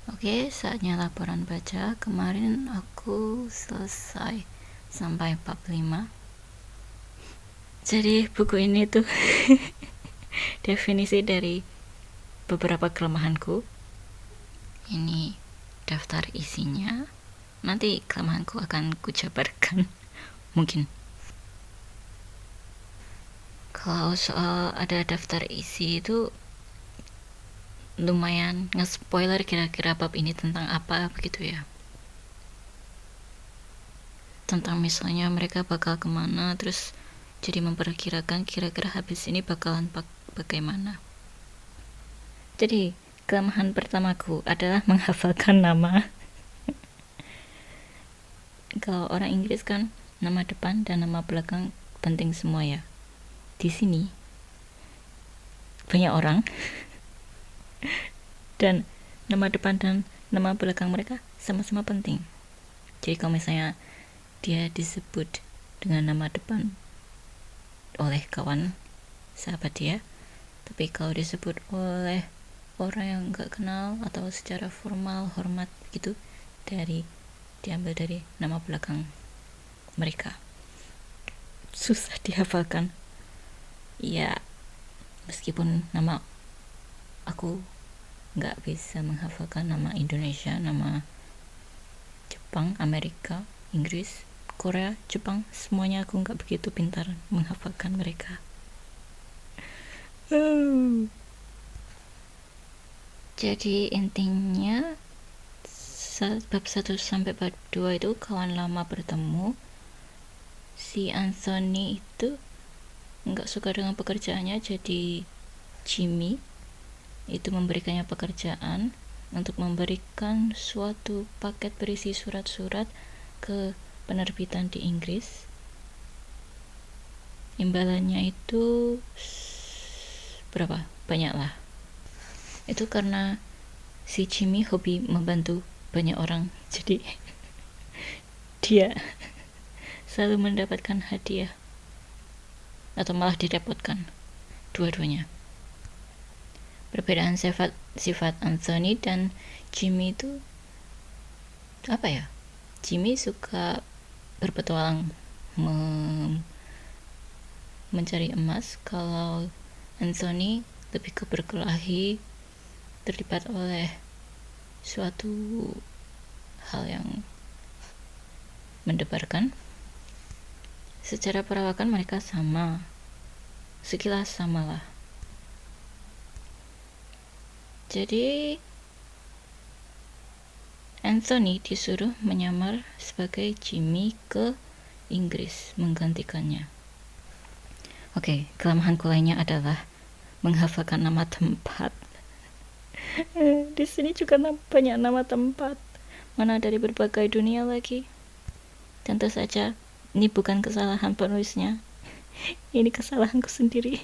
Oke, saatnya laporan baca. Kemarin aku selesai sampai bab 5. Jadi buku ini tuh definisi dari beberapa kelemahanku. Ini daftar isinya. Nanti kelemahanku akan kujabarkan. Mungkin kalau soal ada daftar isi itu lumayan nge-spoiler kira-kira bab ini tentang apa begitu ya. Tentang misalnya mereka bakal kemana, terus jadi memperkirakan kira-kira habis ini bakalan bagaimana. Jadi kelemahan pertamaku adalah menghafalkan nama. Kalau orang Inggris kan nama depan dan nama belakang penting semua ya. Di sini banyak orang dan nama depan dan nama belakang mereka sama-sama penting. Jadi kalau misalnya dia disebut dengan nama depan oleh kawan sahabat dia, tapi kalau disebut oleh orang yang gak kenal atau secara formal hormat gitu, diambil dari nama belakang mereka. Susah dihafalkan ya, meskipun nama aku gak bisa menghafalkan nama Indonesia, nama Jepang, Amerika, Inggris, Korea, Jepang, semuanya aku gak begitu pintar menghafalkan mereka. Jadi intinya bab 1 sampai bab 2 itu kawan lama bertemu. Si Anthony itu gak suka dengan pekerjaannya, jadi Jimmy itu memberikannya pekerjaan untuk memberikan suatu paket berisi surat-surat ke penerbitan di Inggris. Imbalannya itu berapa? Banyak lah. Itu karena si Jimmy hobi membantu banyak orang, jadi dia selalu mendapatkan hadiah atau malah direpotkan, dua-duanya. Perbedaan sifat Anthony dan Jimmy itu apa ya? Jimmy suka berpetualang mencari emas, kalau Anthony lebih ke berkelahi, terlibat oleh suatu hal yang mendebarkan. Secara perawakan mereka sama, sekilas sama lah. Jadi Anthony disuruh menyamar sebagai Jimmy ke Inggris menggantikannya. Oke, kelemahanku lainnya adalah menghafalkan nama tempat. Di sini juga banyak nama tempat, mana dari berbagai dunia lagi. Tentu saja ini bukan kesalahan penulisnya, ini kesalahanku sendiri.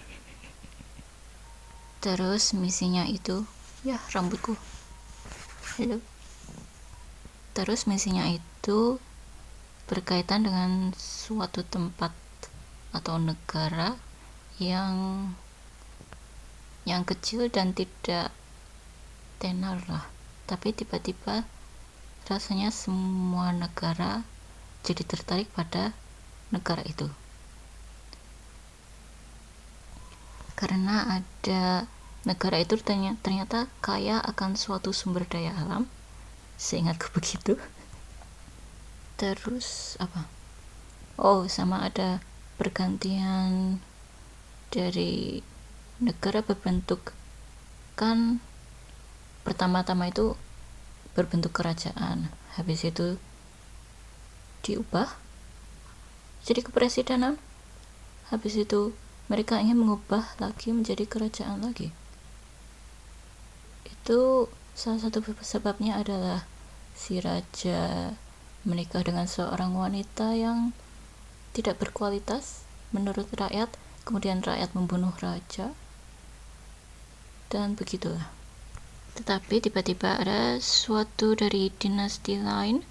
Terus misinya itu, ya rambutku, halo. Terus misinya itu berkaitan dengan suatu tempat atau negara yang kecil dan tidak tenar lah, tapi tiba-tiba rasanya semua negara jadi tertarik pada negara itu karena ada negara itu ternyata kaya akan suatu sumber daya alam, seingatku begitu. Terus apa, sama ada pergantian dari negara berbentuk, kan pertama-tama itu berbentuk kerajaan, habis itu diubah jadi kepresidenan, habis itu mereka ingin mengubah lagi menjadi kerajaan lagi. Itu salah satu sebabnya adalah si raja menikah dengan seorang wanita yang tidak berkualitas menurut rakyat, kemudian rakyat membunuh raja, dan begitulah. Tetapi tiba-tiba ada suatu dari dinasti lain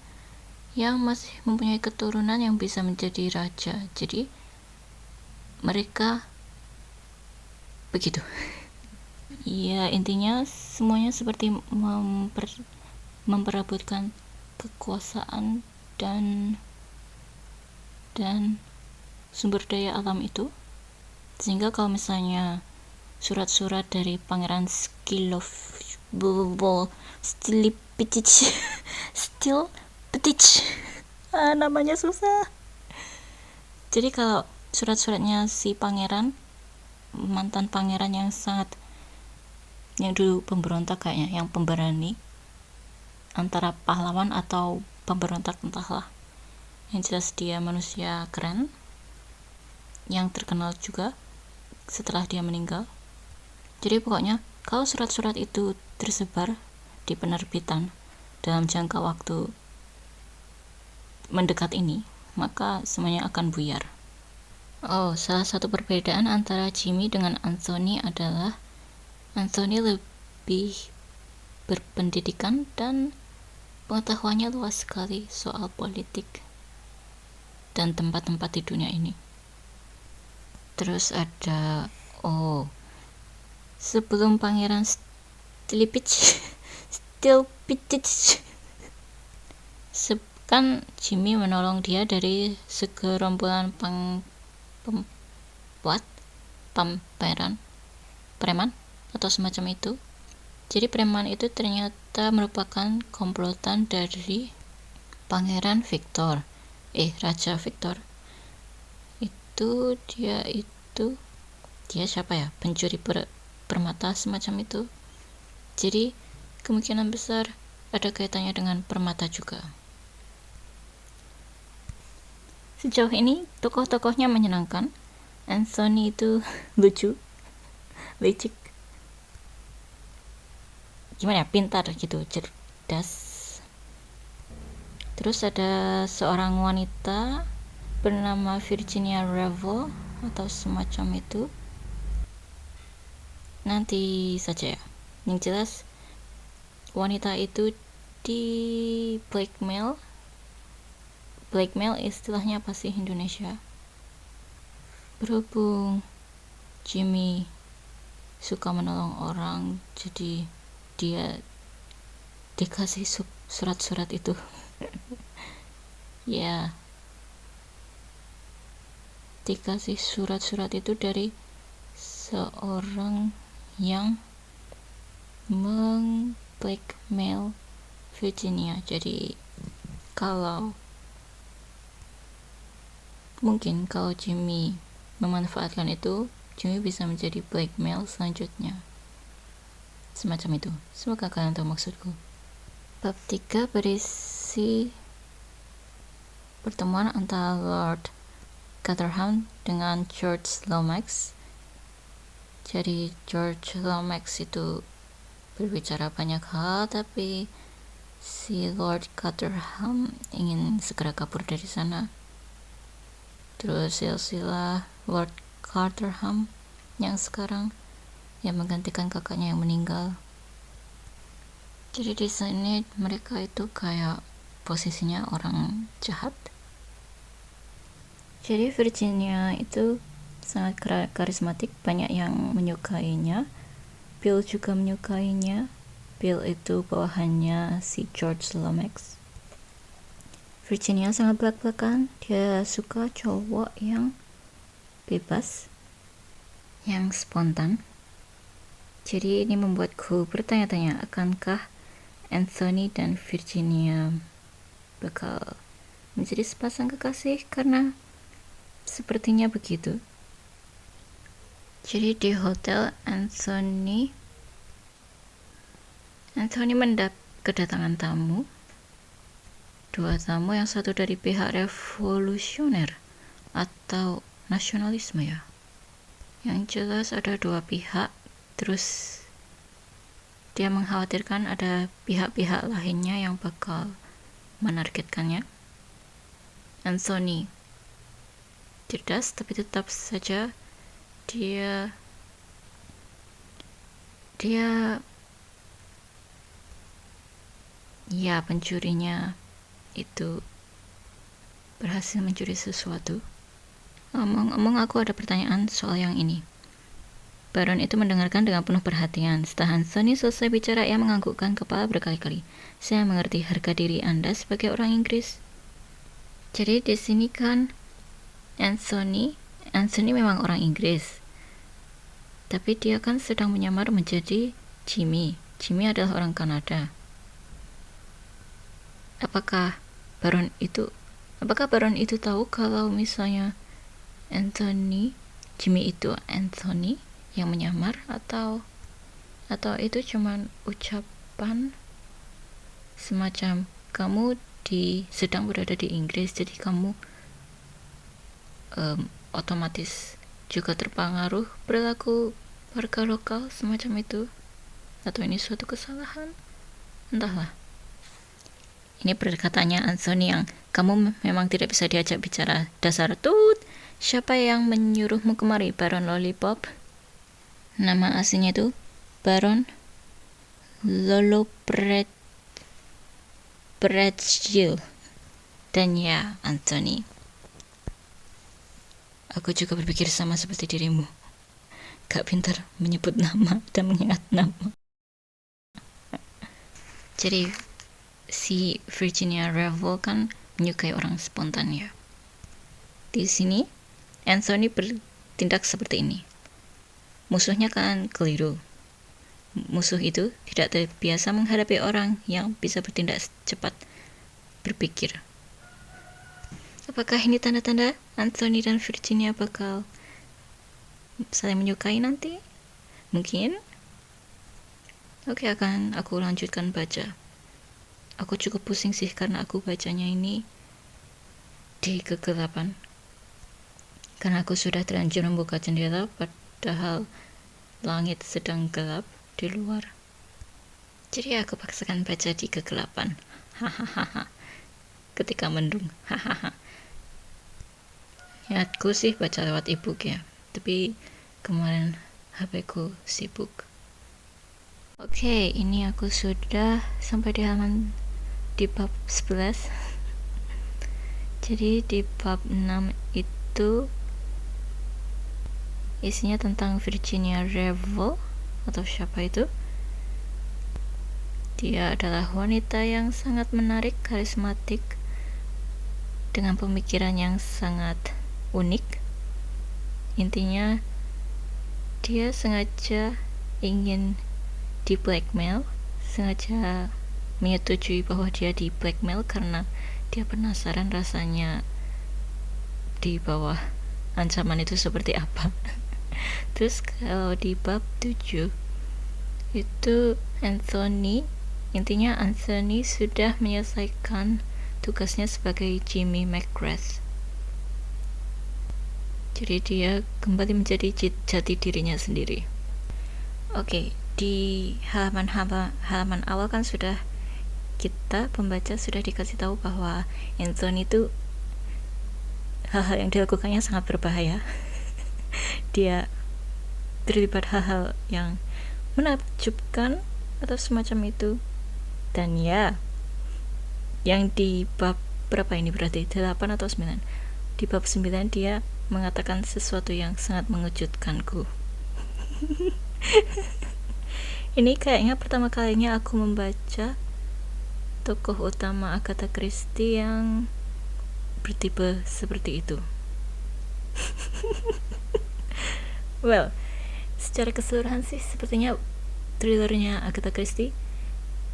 yang masih mempunyai keturunan yang bisa menjadi raja. Jadi mereka begitu. Ya, intinya semuanya seperti memperebutkan kekuasaan dan sumber daya alam itu. Sehingga kalau misalnya surat-surat dari Pangeran Stilipitich namanya susah. Jadi kalau surat-suratnya si pangeran, mantan pangeran yang dulu pemberontak kayaknya, yang pemberani antara pahlawan atau pemberontak entahlah, yang jelas dia manusia keren yang terkenal juga setelah dia meninggal. Jadi pokoknya kalau surat-surat itu tersebar di penerbitan dalam jangka waktu mendekat ini, maka semuanya akan buyar. Salah satu perbedaan antara Jimmy dengan Anthony adalah Anthony lebih berpendidikan dan pengetahuannya luas sekali soal politik dan tempat-tempat di dunia ini. Terus ada sebelum Pangeran Stilipitich kan Jimmy menolong dia dari segerombolan preman atau semacam itu. Jadi preman itu ternyata merupakan komplotan dari Pangeran Victor, Raja Victor. Dia siapa ya, pencuri permata semacam itu. Jadi kemungkinan besar ada kaitannya dengan permata juga. Sejauh ini tokoh-tokohnya menyenangkan. Anthony itu lucu, licik, gimana ya, pintar gitu, cerdas. Terus ada seorang wanita bernama Virginia Revel atau semacam itu. Nanti saja ya. Yang jelas wanita itu di blackmail istilahnya apa sih Indonesia? Berhubung Jimmy suka menolong orang, jadi dia dikasih surat-surat itu. Ya, dikasih surat-surat itu dari seorang yang blackmail Virginia. Jadi kalau Jimmy memanfaatkan itu, Jimmy bisa menjadi blackmail selanjutnya. Semacam itu. Semoga kalian tahu maksudku. Bab 3 berisi pertemuan antara Lord Caterham dengan George Lomax. Jadi George Lomax itu berbicara banyak hal, tapi si Lord Caterham ingin segera kabur dari sana. Terus silsilah Lord Caterham yang sekarang yang menggantikan kakaknya yang meninggal. Jadi di sini mereka itu kayak posisinya orang jahat. Jadi Virginia itu sangat karismatik, banyak yang menyukainya. Bill juga menyukainya. Bill itu bawahannya si George Lomax. Virginia sangat belak-belakan, dia suka cowok yang bebas, yang spontan. Jadi ini membuatku bertanya-tanya, akankah Anthony dan Virginia bakal menjadi sepasang kekasih, karena sepertinya begitu. Jadi di hotel Anthony kedatangan tamu, dua tamu, yang satu dari pihak revolusioner atau nasionalisme ya. Yang jelas ada dua pihak, terus dia mengkhawatirkan ada pihak-pihak lainnya yang bakal menargetkannya. Anthony cerdas, tapi tetap saja dia ya pencurinya itu berhasil mencuri sesuatu. Ngomong-ngomong, aku ada pertanyaan soal yang ini. Baron itu mendengarkan dengan penuh perhatian. Setelah Anthony selesai bicara, ia menganggukkan kepala berkali-kali. Saya mengerti harga diri Anda sebagai orang Inggris. Jadi di sini kan Anthony memang orang Inggris, tapi dia kan sedang menyamar menjadi Jimmy. Jimmy adalah orang Kanada. Apakah Baron itu tahu kalau misalnya Jimmy itu Anthony yang menyamar, atau itu cuman ucapan semacam kamu sedang berada di Inggris, jadi kamu otomatis juga terpengaruh perilaku warga lokal semacam itu, atau ini suatu kesalahan, entahlah. Ini perkataannya Anthony yang kamu memang tidak bisa diajak bicara, dasar tut. Siapa yang menyuruhmu kemari, Baron Lollipop? Nama aslinya itu Baron Lollobrigida. Dan ya, Anthony, aku juga berpikir sama seperti dirimu. Gak pintar menyebut nama dan mengingat nama. Jadi si Virginia Revel kan menyukai orang spontan ya. Di sini Anthony bertindak seperti ini. Musuhnya kan keliru. Musuh itu tidak terbiasa menghadapi orang yang bisa bertindak cepat, berpikir. Apakah ini tanda-tanda Anthony dan Virginia bakal saling menyukai nanti? Mungkin. Oke, akan aku lanjutkan baca. Aku cukup pusing sih karena aku bacanya ini di kegelapan. Karena aku sudah terlanjur membuka jendela padahal langit sedang gelap di luar. Jadi aku paksakan baca di kegelapan. Hahaha. Ketika mendung. Hahaha. Niatku sih baca lewat e-book ya, tapi kemarin HP ku sibuk. Oke, ini aku sudah sampai di halaman di bab 11. Jadi di bab 6 itu isinya tentang Virginia Revel, atau siapa itu. Dia adalah wanita yang sangat menarik, karismatik, dengan pemikiran yang sangat unik. Intinya dia sengaja ingin di blackmail, sengaja menyetujui bahwa dia di blackmail karena dia penasaran rasanya di bawah ancaman itu seperti apa. Terus kalau di bab 7 itu Anthony sudah menyelesaikan tugasnya sebagai Jimmy McGrath. Jadi dia kembali menjadi jati dirinya sendiri. Oke, di halaman awal kan sudah kita pembaca sudah dikasih tahu bahwa Anthony itu hal-hal yang dilakukannya sangat berbahaya. Dia terlibat hal-hal yang menakjubkan atau semacam itu. Dan ya, yang di bab berapa ini berarti? 8 atau 9? Di bab 9 dia mengatakan sesuatu yang sangat mengejutkanku. Ini kayaknya pertama kalinya aku membaca tokoh utama Agatha Christie yang bertipe seperti itu. Well, secara keseluruhan sih sepertinya thrillernya Agatha Christie,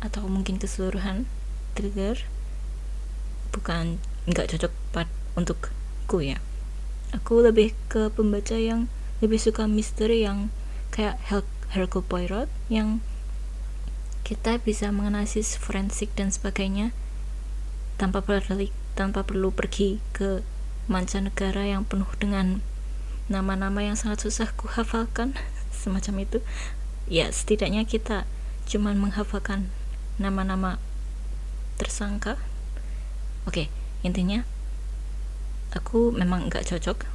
atau mungkin keseluruhan thriller, nggak cocok untukku ya. Aku lebih ke pembaca yang lebih suka misteri yang kayak Hercule Poirot, yang kita bisa menganalisis forensik dan sebagainya tanpa perlu pergi ke mancanegara yang penuh dengan nama-nama yang sangat susah ku hafalkan. Semacam itu ya, setidaknya kita cuman menghafalkan nama-nama tersangka. Oke, intinya aku memang nggak cocok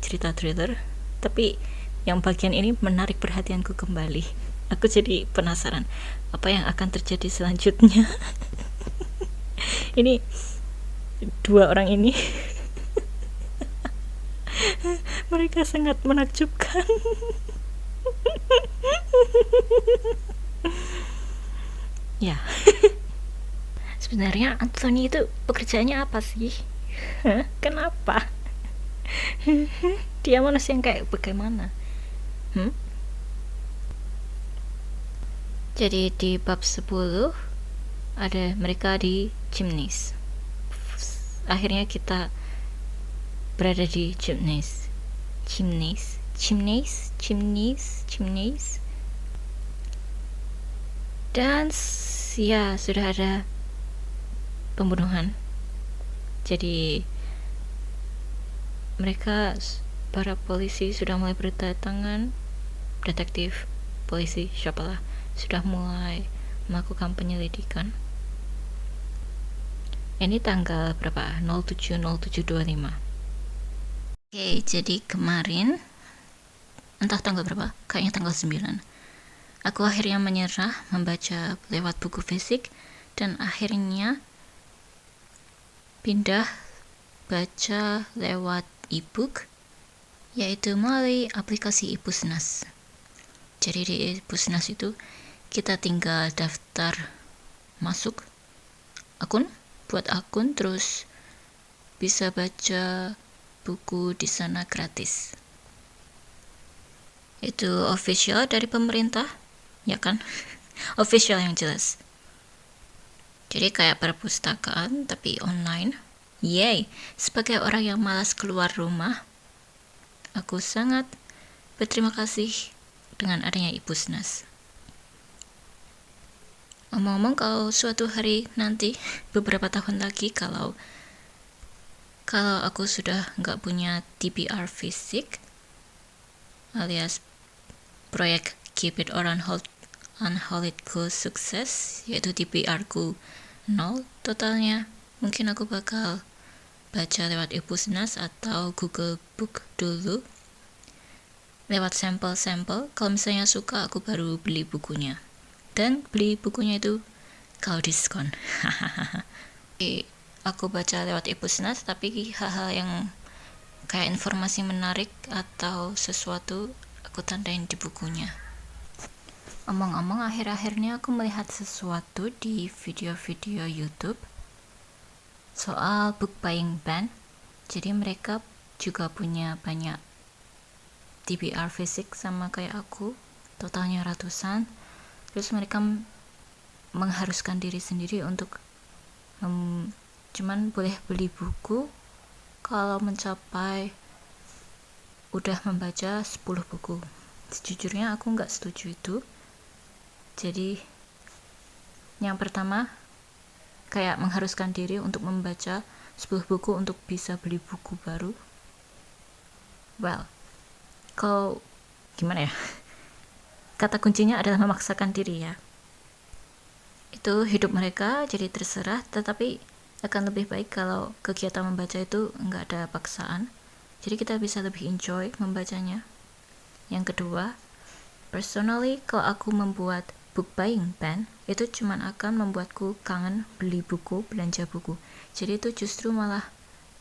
cerita thriller, tapi yang bagian ini menarik perhatianku kembali. Aku jadi penasaran apa yang akan terjadi selanjutnya. Ini dua orang ini mereka sangat menakjubkan. Ya. Sebenarnya Anthony itu pekerjaannya apa sih? Kenapa? Dia manusia yang kayak bagaimana? Jadi di bab 10 ada mereka di Chimneys. Akhirnya kita berada di Chimneys. Dan ya, sudah ada pembunuhan. Jadi mereka, para polisi sudah mulai berdatangan, detektif, polisi, siapalah, sudah mulai melakukan penyelidikan. Ini tanggal berapa? 07/07/25. Oke, jadi kemarin, entah tanggal berapa, kayaknya tanggal 9, aku akhirnya menyerah membaca lewat buku fisik dan akhirnya pindah baca lewat e-book, yaitu melalui aplikasi iPusnas. Jadi di iPusnas itu kita tinggal daftar masuk buat akun, terus bisa baca buku di sana gratis. Itu official dari pemerintah, ya kan? Official yang jelas. Jadi kayak perpustakaan tapi online. Yay, sebagai orang yang malas keluar rumah, aku sangat berterima kasih dengan adanya iPusnas. Ngomong-ngomong, kalau suatu hari nanti, beberapa tahun lagi, kalau aku sudah nggak punya TBR fisik, alias proyek Keep It or Unhold ku sukses, yaitu TBR ku 0 totalnya, mungkin aku bakal baca lewat iPusnas atau Google Book dulu, lewat sampel-sampel. Kalau misalnya suka, aku baru beli bukunya. Dan beli bukunya itu kalau diskon. Aku baca lewat iPusnas, tapi hal-hal yang kayak informasi menarik atau sesuatu aku tandain di bukunya. Omong-omong, akhir-akhirnya aku melihat sesuatu di video-video YouTube soal book buying ban. Jadi mereka juga punya banyak TBR fisik sama kayak aku, totalnya ratusan. Terus mereka mengharuskan diri sendiri untuk cuman boleh beli buku kalau mencapai udah membaca 10 buku. Sejujurnya aku nggak setuju itu. Jadi yang pertama, kayak mengharuskan diri untuk membaca 10 buku untuk bisa beli buku baru. Well, kalau gimana ya, kata kuncinya adalah memaksakan diri ya. Itu hidup mereka, jadi terserah, tetapi akan lebih baik kalau kegiatan membaca itu nggak ada paksaan, jadi kita bisa lebih enjoy membacanya. Yang kedua, personally kalau aku membuat book buying ban, itu cuman akan membuatku kangen beli buku, belanja buku. Jadi itu justru malah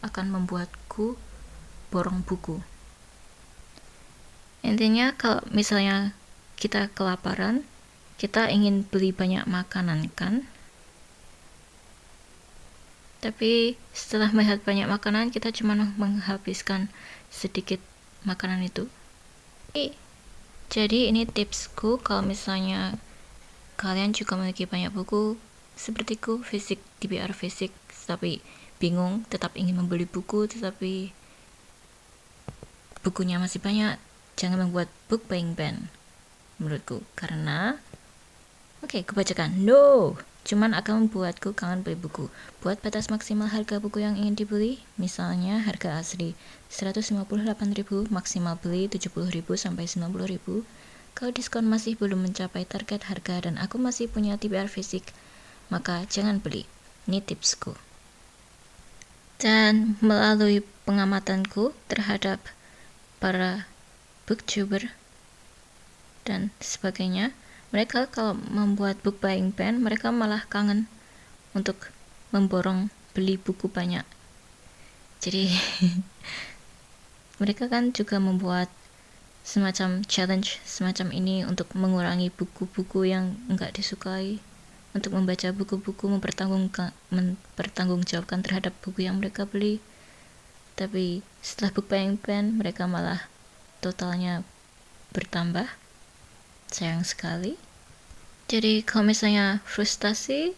akan membuatku borong buku. Intinya kalau misalnya kita kelaparan, kita ingin beli banyak makanan kan? Tapi setelah melihat banyak makanan, kita cuma menghabiskan sedikit makanan itu. Jadi ini tipsku kalau misalnya kalian juga memiliki banyak buku sepertiku, fisik, TBR fisik, tapi bingung, tetap ingin membeli buku tetapi bukunya masih banyak, jangan membuat book buying ban menurutku, karena kebacakan cuman akan membuatku kangen beli buku. Buat batas maksimal harga buku yang ingin dibeli, misalnya harga asli 158.000, maksimal beli 70.000 sampai 90.000. Kalau diskon masih belum mencapai target harga dan aku masih punya TBR fisik, maka jangan beli. Ini tipsku. Dan melalui pengamatanku terhadap para booktuber dan sebagainya, mereka kalau membuat book buying ban, mereka malah kangen untuk memborong beli buku banyak. Jadi mereka kan juga membuat semacam challenge semacam ini untuk mengurangi buku-buku yang enggak disukai, untuk membaca buku-buku, mempertanggungjawabkan terhadap buku yang mereka beli. Tapi setelah book buying ban, mereka malah totalnya bertambah. Sayang sekali. Jadi kalau misalnya frustasi,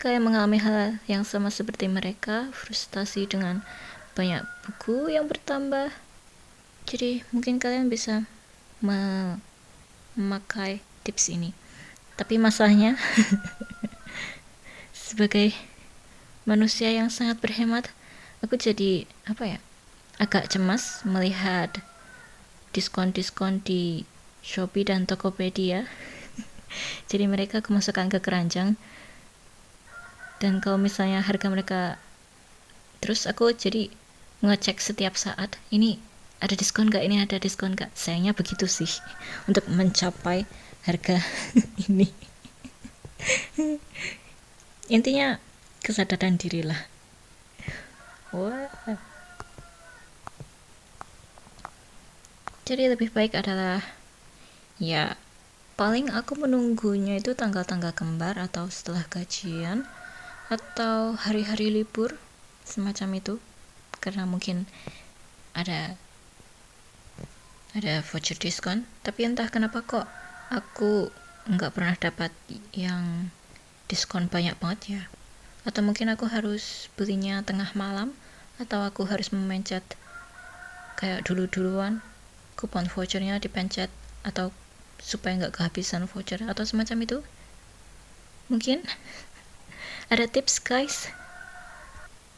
kayak mengalami hal yang sama seperti mereka, frustasi dengan banyak buku yang bertambah, jadi mungkin kalian bisa memakai tips ini. Tapi masalahnya sebagai manusia yang sangat berhemat, aku jadi agak cemas melihat diskon-diskon di Shopee dan Tokopedia. Jadi mereka kemasukan ke keranjang, dan kalau misalnya harga mereka, terus aku jadi ngecek setiap saat, ini ada diskon gak, ini ada diskon gak. Sayangnya begitu sih untuk mencapai harga ini. Intinya kesadaran diri lah. Jadi lebih baik adalah ya paling aku menunggunya itu tanggal-tanggal kembar atau setelah gajian atau hari-hari libur semacam itu, karena mungkin ada voucher diskon. Tapi entah kenapa kok aku nggak pernah dapat yang diskon banyak banget ya. Atau mungkin aku harus belinya tengah malam, atau aku harus memencet kayak duluan kupon vouchernya dipencet, atau supaya nggak kehabisan voucher atau semacam itu. Mungkin ada tips guys.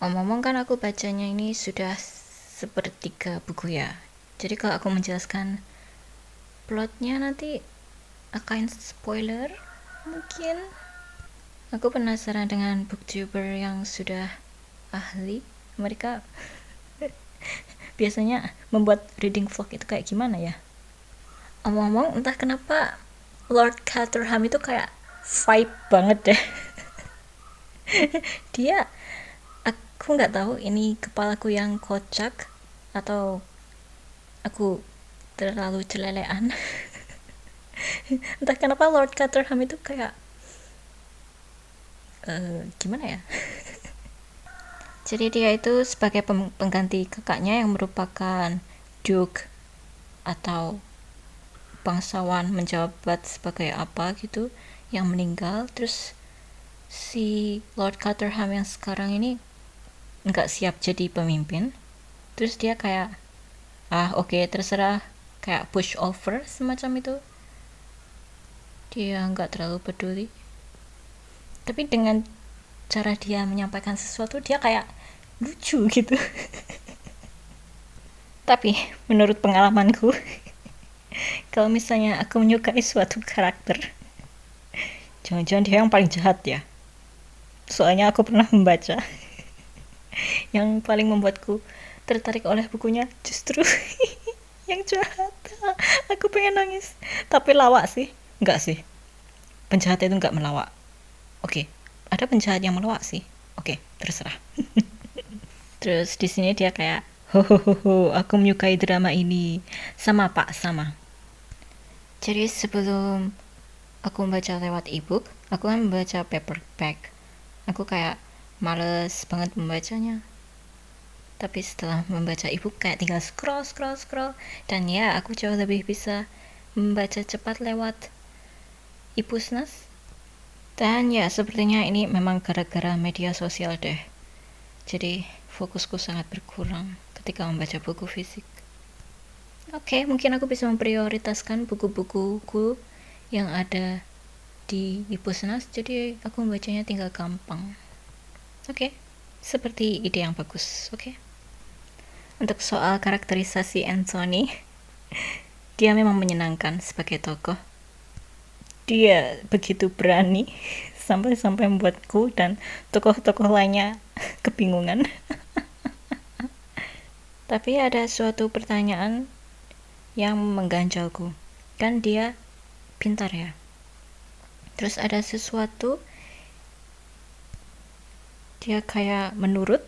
Omong-omong kan aku bacanya ini sudah sepertiga buku ya, jadi kalau aku menjelaskan plotnya nanti akan spoiler. Mungkin aku penasaran dengan booktuber yang sudah ahli. Mereka biasanya membuat reading vlog itu kayak gimana ya. Omong-omong, entah kenapa Lord Caterham itu kayak vibe banget deh. Dia, aku nggak tahu ini kepalaku yang kocak atau aku terlalu celelean. Entah kenapa Lord Caterham itu kayak gimana ya. Jadi dia itu sebagai pengganti kakaknya yang merupakan Duke atau bangsawan menjabat sebagai apa gitu yang meninggal. Terus si Lord Caterham yang sekarang ini nggak siap jadi pemimpin. Terus dia kayak terserah, kayak push over semacam itu. Dia nggak terlalu peduli. Tapi dengan cara dia menyampaikan sesuatu, dia kayak lucu gitu. Tapi menurut pengalamanku, kalau misalnya aku menyukai suatu karakter, jangan-jangan dia yang paling jahat ya. Soalnya aku pernah membaca yang paling membuatku tertarik oleh bukunya justru yang jahat. Aku pengen nangis. Tapi lawak sih. Enggak sih. Penjahat itu enggak melawak. Oke, ada penjahat yang melawak sih. Oke, terserah. Terus di sini dia kayak, ho, aku menyukai drama ini. Sama Pak, sama. Jadi sebelum aku membaca lewat ebook, aku kan membaca paperback. Aku kayak males banget membacanya. Tapi setelah membaca ebook kayak tinggal scroll. Dan ya, aku jauh lebih bisa membaca cepat lewat e-Pusnas. Dan ya, sepertinya ini memang gara-gara media sosial deh. Jadi fokusku sangat berkurang ketika membaca buku fisik. Oke, mungkin aku bisa memprioritaskan buku-bukuku yang ada di e-Pusnas, jadi aku membacanya tinggal gampang. Oke, seperti ide yang bagus. Oke. Untuk soal karakterisasi Anthony, dia memang menyenangkan sebagai tokoh. Dia begitu berani sampai membuatku dan tokoh-tokoh lainnya kebingungan. Tapi ada suatu pertanyaan yang mengganjalku. Kan dia pintar ya. Terus ada sesuatu dia kayak menurut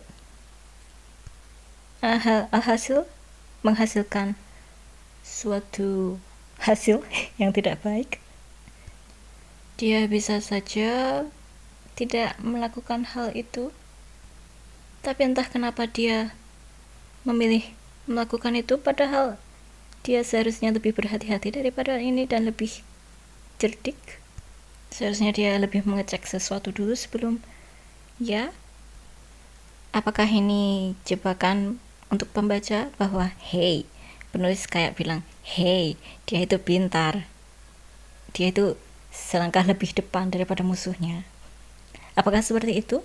alhasil menghasilkan suatu hasil yang tidak baik. Dia bisa saja tidak melakukan hal itu, tapi entah kenapa dia memilih melakukan itu, padahal dia seharusnya lebih berhati-hati daripada ini dan lebih cerdik. Seharusnya dia lebih mengecek sesuatu dulu sebelum ya. Apakah ini jebakan untuk pembaca bahwa hey, penulis kayak bilang, hey, dia itu pintar, dia itu selangkah lebih depan daripada musuhnya. Apakah seperti itu?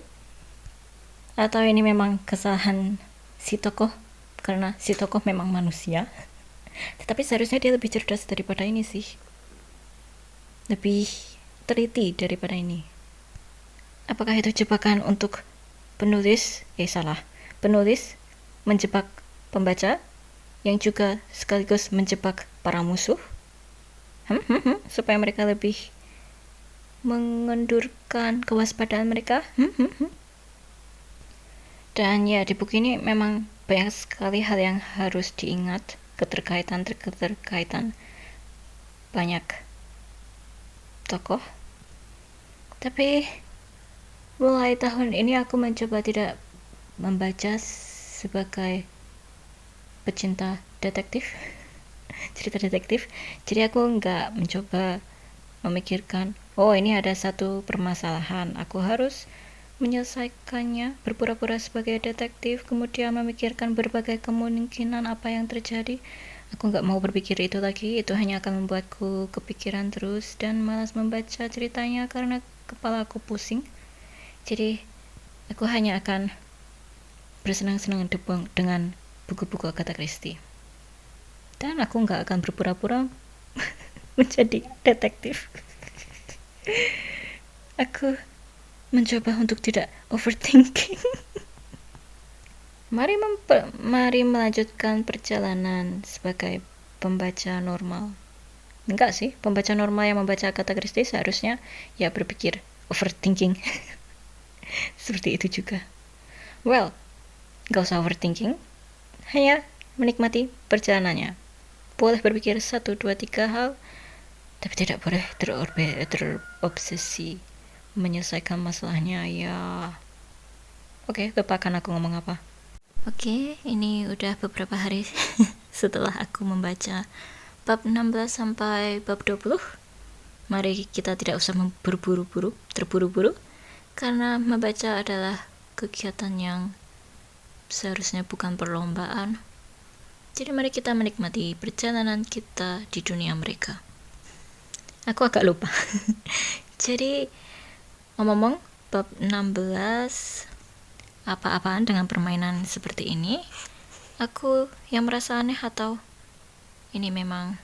Atau ini memang kesalahan si tokoh karena si tokoh memang manusia? Tetapi seharusnya dia lebih cerdas daripada ini sih, lebih teliti daripada ini. Apakah itu jebakan untuk penulis menjebak pembaca yang juga sekaligus menjebak para musuh supaya mereka lebih mengendurkan kewaspadaan mereka. Dan ya, di buku ini memang banyak sekali hal yang harus diingat, keterkaitan banyak tokoh. Tapi mulai tahun ini aku mencoba tidak membaca sebagai pecinta detektif, cerita detektif. Jadi aku nggak mencoba memikirkan, oh ini ada satu permasalahan, aku harus menyelesaikannya, berpura-pura sebagai detektif, kemudian memikirkan berbagai kemungkinan apa yang terjadi. Aku nggak mau berpikir itu lagi, itu hanya akan membuatku kepikiran terus dan malas membaca ceritanya karena kepala aku pusing. Jadi aku hanya akan bersenang-senang dengan buku-buku Agatha Christie. Dan aku nggak akan berpura-pura menjadi detektif. Aku mencoba untuk tidak overthinking. Mari melanjutkan perjalanan sebagai pembaca normal. Enggak sih, pembaca normal yang membaca Agatha Christie seharusnya ya berpikir overthinking. Seperti itu juga. Well, gak usah overthinking, hanya menikmati perjalanannya. Boleh berpikir 1, 2, 3 hal, tapi tidak boleh terobsesi menyelesaikan masalahnya ya. Oke, lupakan aku ngomong apa. Oke, ini udah beberapa hari setelah aku membaca bab 16 sampai bab 20. Mari kita tidak usah terburu-buru, karena membaca adalah kegiatan yang seharusnya bukan perlombaan. Jadi mari kita menikmati perjalanan kita di dunia mereka. Aku agak lupa. Jadi ngomong-ngomong, bab 16 apa-apaan dengan permainan seperti ini. Aku yang merasa aneh atau ini memang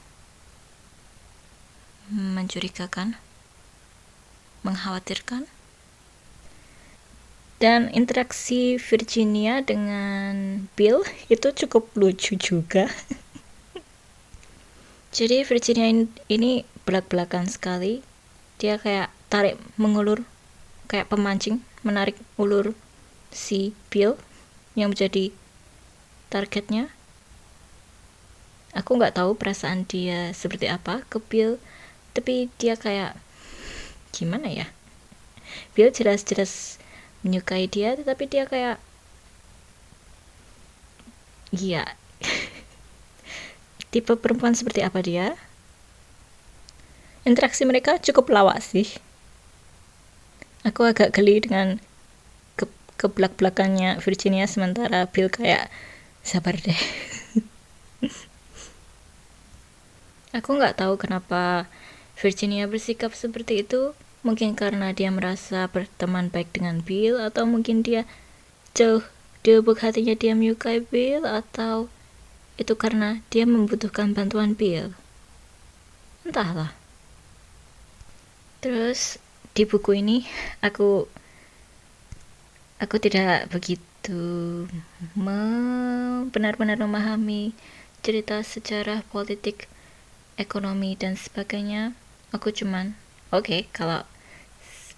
mencurigakan, mengkhawatirkan. Dan interaksi Virginia dengan Bill itu cukup lucu juga. Jadi Virginia ini belak-belakan sekali. Dia kayak tarik mengulur, kayak pemancing, menarik ulur si Bill yang menjadi targetnya. Aku nggak tahu perasaan dia seperti apa ke Bill, tapi dia kayak gimana ya? Bill jelas-jelas menyukai dia, tetapi dia kayak iya. Tipe perempuan seperti apa dia? Interaksi mereka cukup lawak sih. Aku agak geli dengan kebelak-belakannya Virginia, sementara Bill kayak sabar deh. Aku nggak tahu kenapa Virginia bersikap seperti itu. Mungkin karena dia merasa berteman baik dengan Bill, atau mungkin dia jauh di lubuk hatinya dia menyukai Bill, atau itu karena dia membutuhkan bantuan Bill. Entahlah. Terus di buku ini aku tidak begitu benar-benar memahami cerita sejarah, politik, ekonomi dan sebagainya. Aku cuman oke, kalau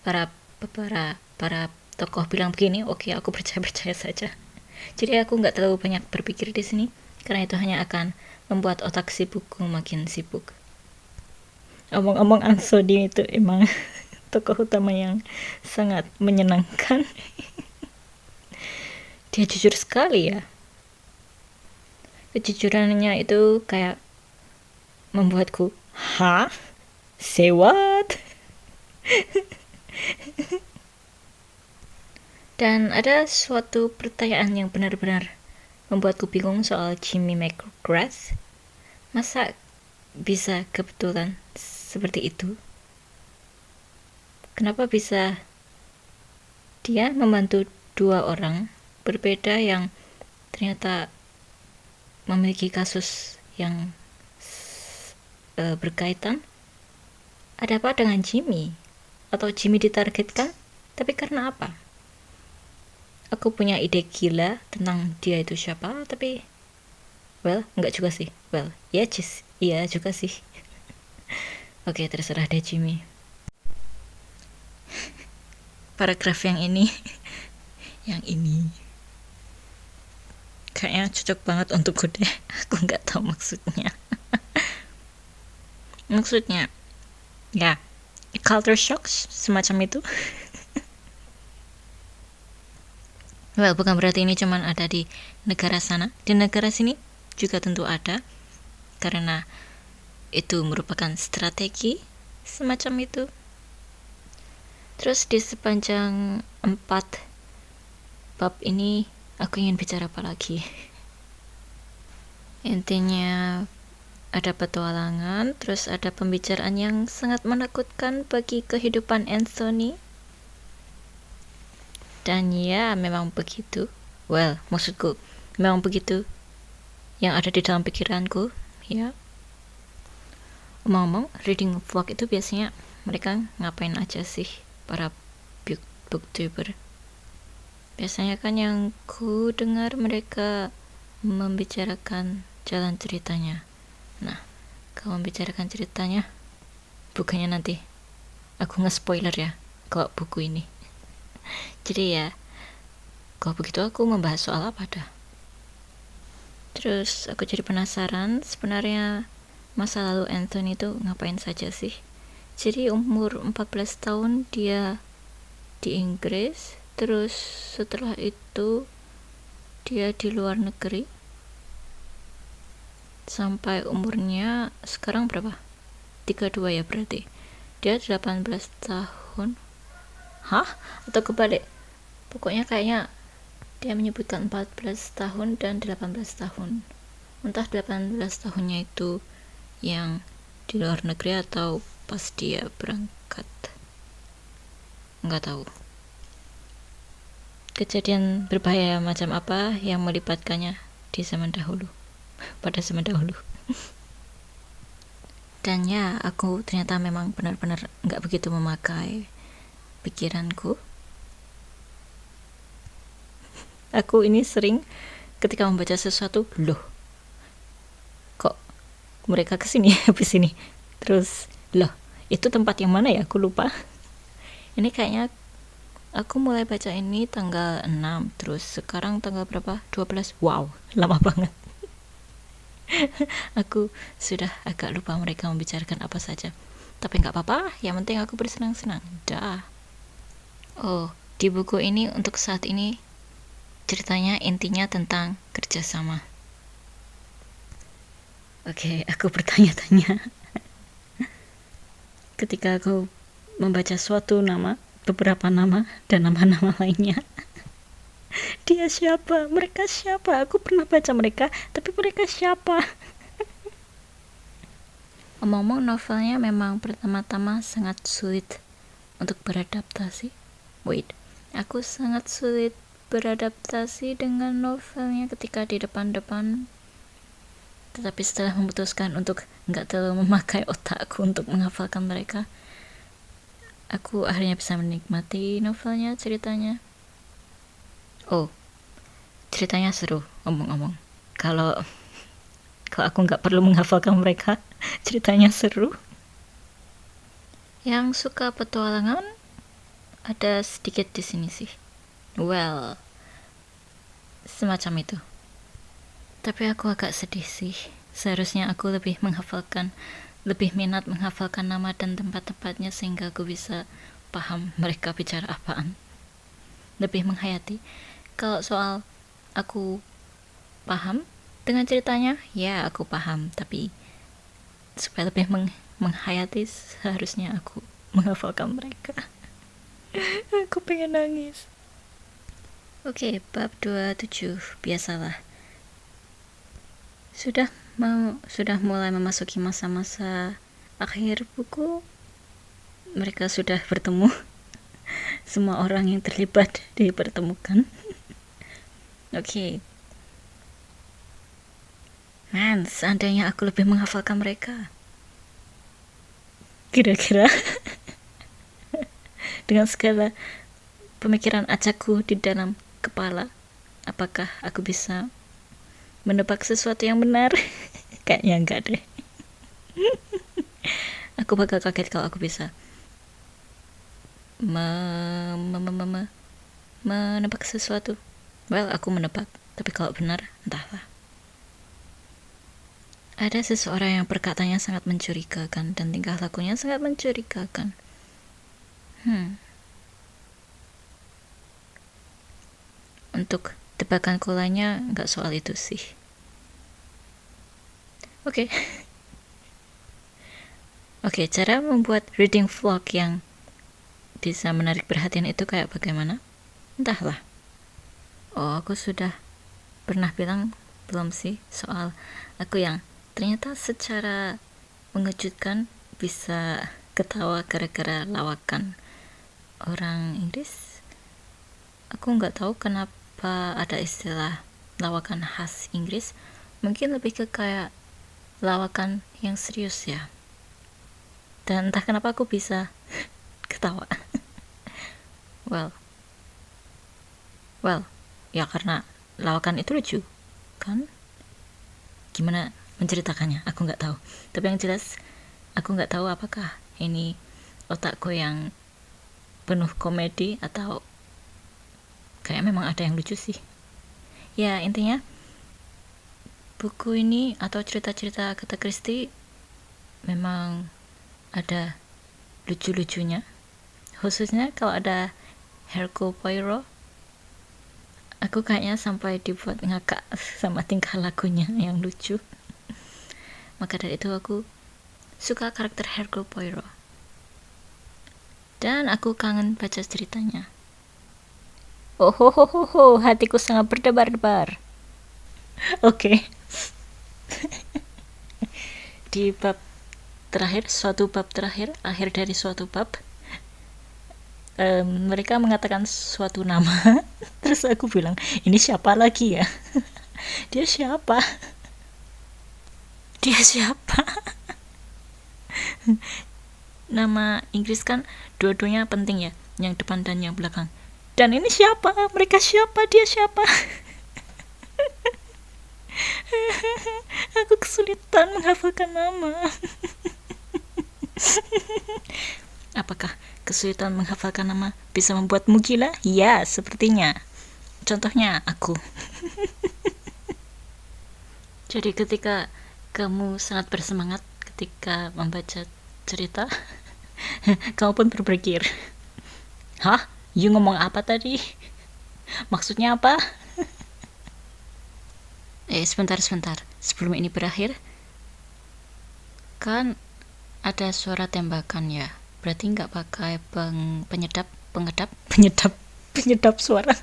para tokoh bilang begini, oke, aku percaya saja. Jadi aku nggak terlalu banyak berpikir di sini, karena itu hanya akan membuat otak si buku makin sibuk. Omong-omong, Anthony itu emang tokoh utama yang sangat menyenangkan. Dia jujur sekali ya. Kejujurannya itu kayak membuatku, hah? Say what? Dan ada suatu pertanyaan yang benar-benar membuatku bingung soal Jimmy McGrath. Masa bisa kebetulan seperti itu? Kenapa bisa dia membantu dua orang berbeda yang ternyata memiliki kasus yang berkaitan? Ada apa dengan Jimmy? Atau Jimmy ditargetkan? Tapi karena apa? Aku punya ide gila tentang dia itu siapa, tapi enggak juga sih. Iya juga sih. Oke, terserah deh Jimmy. Paragraf yang ini kayaknya cocok banget untukku deh. Aku nggak tahu maksudnya. Ya, culture shock semacam itu. Bukan berarti ini cuman ada di negara sana. Di negara sini juga tentu ada, karena itu merupakan strategi semacam itu. Terus di sepanjang 4 bab ini aku ingin bicara apa lagi? Intinya ada petualangan, terus ada pembicaraan yang sangat menakutkan bagi kehidupan Anthony. Dan ya, memang begitu. Maksudku, memang begitu yang ada di dalam pikiranku, ya. Omong-omong, reading vlog itu biasanya mereka ngapain aja sih, para booktuber? Biasanya kan yang ku dengar mereka membicarakan jalan ceritanya. Nah, kalau membicarakan ceritanya, bukannya nanti aku nge-spoiler ya kalau buku ini. Jadi ya, kalau begitu aku membahas soal apa dah? Terus aku jadi penasaran, sebenarnya masa lalu Anthony itu ngapain saja sih? Jadi umur 14 tahun dia di Inggris, terus setelah itu dia di luar negeri sampai umurnya sekarang berapa? 32 ya berarti. Dia 18 tahun. Hah? Atau kebalik? Pokoknya kayaknya dia menyebutkan 14 tahun dan 18 tahun. Entah 18 tahunnya itu yang di luar negeri atau pas dia berangkat. Nggak tahu. kejadian berbahaya macam apa yang melibatkannya di zaman dahulu, pada zaman dahulu. Dan ya, aku ternyata memang benar-benar nggak begitu memakai pikiranku. Aku ini sering ketika membaca sesuatu, loh, kok mereka kesini habis ini, terus loh, itu tempat yang mana ya, aku lupa. Ini kayaknya aku mulai baca ini tanggal 6, terus sekarang tanggal berapa? 12. Wow, lama banget. Aku sudah agak lupa mereka membicarakan apa saja. Tapi nggak apa-apa, yang penting aku bersenang-senang. Dah. Oh, di buku ini untuk saat ini ceritanya intinya tentang kerjasama. Oke, aku bertanya-tanya. Ketika aku membaca suatu nama, beberapa nama, dan nama-nama lainnya, dia siapa? Mereka siapa? Aku pernah baca mereka, tapi mereka siapa? Omong-omong, novelnya memang pertama-tama sangat sulit untuk beradaptasi. Aku sangat sulit beradaptasi dengan novelnya ketika di depan-depan. Tetapi setelah memutuskan untuk nggak terlalu memakai otakku untuk menghafalkan mereka, aku akhirnya bisa menikmati novelnya, ceritanya. Oh, ceritanya seru, omong-omong. Kalau aku nggak perlu menghafalkan mereka, ceritanya seru. Yang suka petualangan ada sedikit di sini sih. Well, semacam itu. Tapi aku agak sedih sih. Seharusnya aku lebih minat menghafalkan nama dan tempat-tempatnya sehingga aku bisa paham mereka bicara apaan. Lebih menghayati. Kalau soal aku paham dengan ceritanya, ya aku paham, tapi supaya lebih menghayati seharusnya aku menghafalkan mereka. Aku pengen nangis. Oke, bab 27, biasalah. Sudah mulai memasuki masa-masa akhir buku. Mereka sudah bertemu. Semua orang yang terlibat dipertemukan. Oke. Man, seandainya aku lebih menghafalkan mereka. Kira-kira dengan segala pemikiran acakku di dalam kepala, apakah aku bisa menebak sesuatu yang benar? Kayaknya enggak deh. Aku bakal kaget kalau aku bisa menebak sesuatu. Well, aku menebak, tapi kalau benar, entahlah. Ada seseorang yang perkataannya sangat mencurigakan dan tingkah lakunya sangat mencurigakan. Untuk tebakan kolanya nggak soal itu sih. Oke, cara membuat reading vlog yang bisa menarik perhatian itu kayak bagaimana? Entahlah. Oh, aku sudah pernah bilang belum sih soal aku yang ternyata secara mengejutkan bisa ketawa gara-gara lawakan orang Inggris. Aku nggak tahu kenapa ada istilah lawakan khas Inggris. Mungkin lebih ke kayak lawakan yang serius ya. Dan entah kenapa aku bisa ketawa. Well, ya karena lawakan itu lucu, kan? Gimana menceritakannya? Aku nggak tahu. Tapi yang jelas, aku nggak tahu apakah ini otakku yang penuh komedi atau kayak memang ada yang lucu sih. Ya, intinya buku ini atau cerita-cerita Agatha Christie memang ada lucu-lucunya. Khususnya kalau ada Hercule Poirot, aku kayaknya sampai dibuat ngakak sama tingkah lakunya yang lucu. Maka dari itu aku suka karakter Hercule Poirot. Dan aku kangen baca ceritanya. Hatiku sangat berdebar-debar. Oke. Di bab terakhir, akhir dari suatu bab, Mereka mengatakan suatu nama. Terus aku bilang, ini siapa lagi ya? Dia siapa? Dia siapa? Nama Inggris kan dua-duanya penting ya, yang depan dan yang belakang. Dan ini siapa? Mereka siapa? Dia siapa? Aku kesulitan menghafalkan nama. Apakah kesulitan menghafalkan nama bisa membuatmu gila? Ya, sepertinya. Contohnya aku. Jadi ketika kamu sangat bersemangat ketika membaca cerita, kamu pun berpikir, hah? You ngomong apa tadi? Maksudnya apa? Sebentar. Sebelum ini berakhir, kan ada suara tembakan ya. Berarti nggak pakai penyedap suara.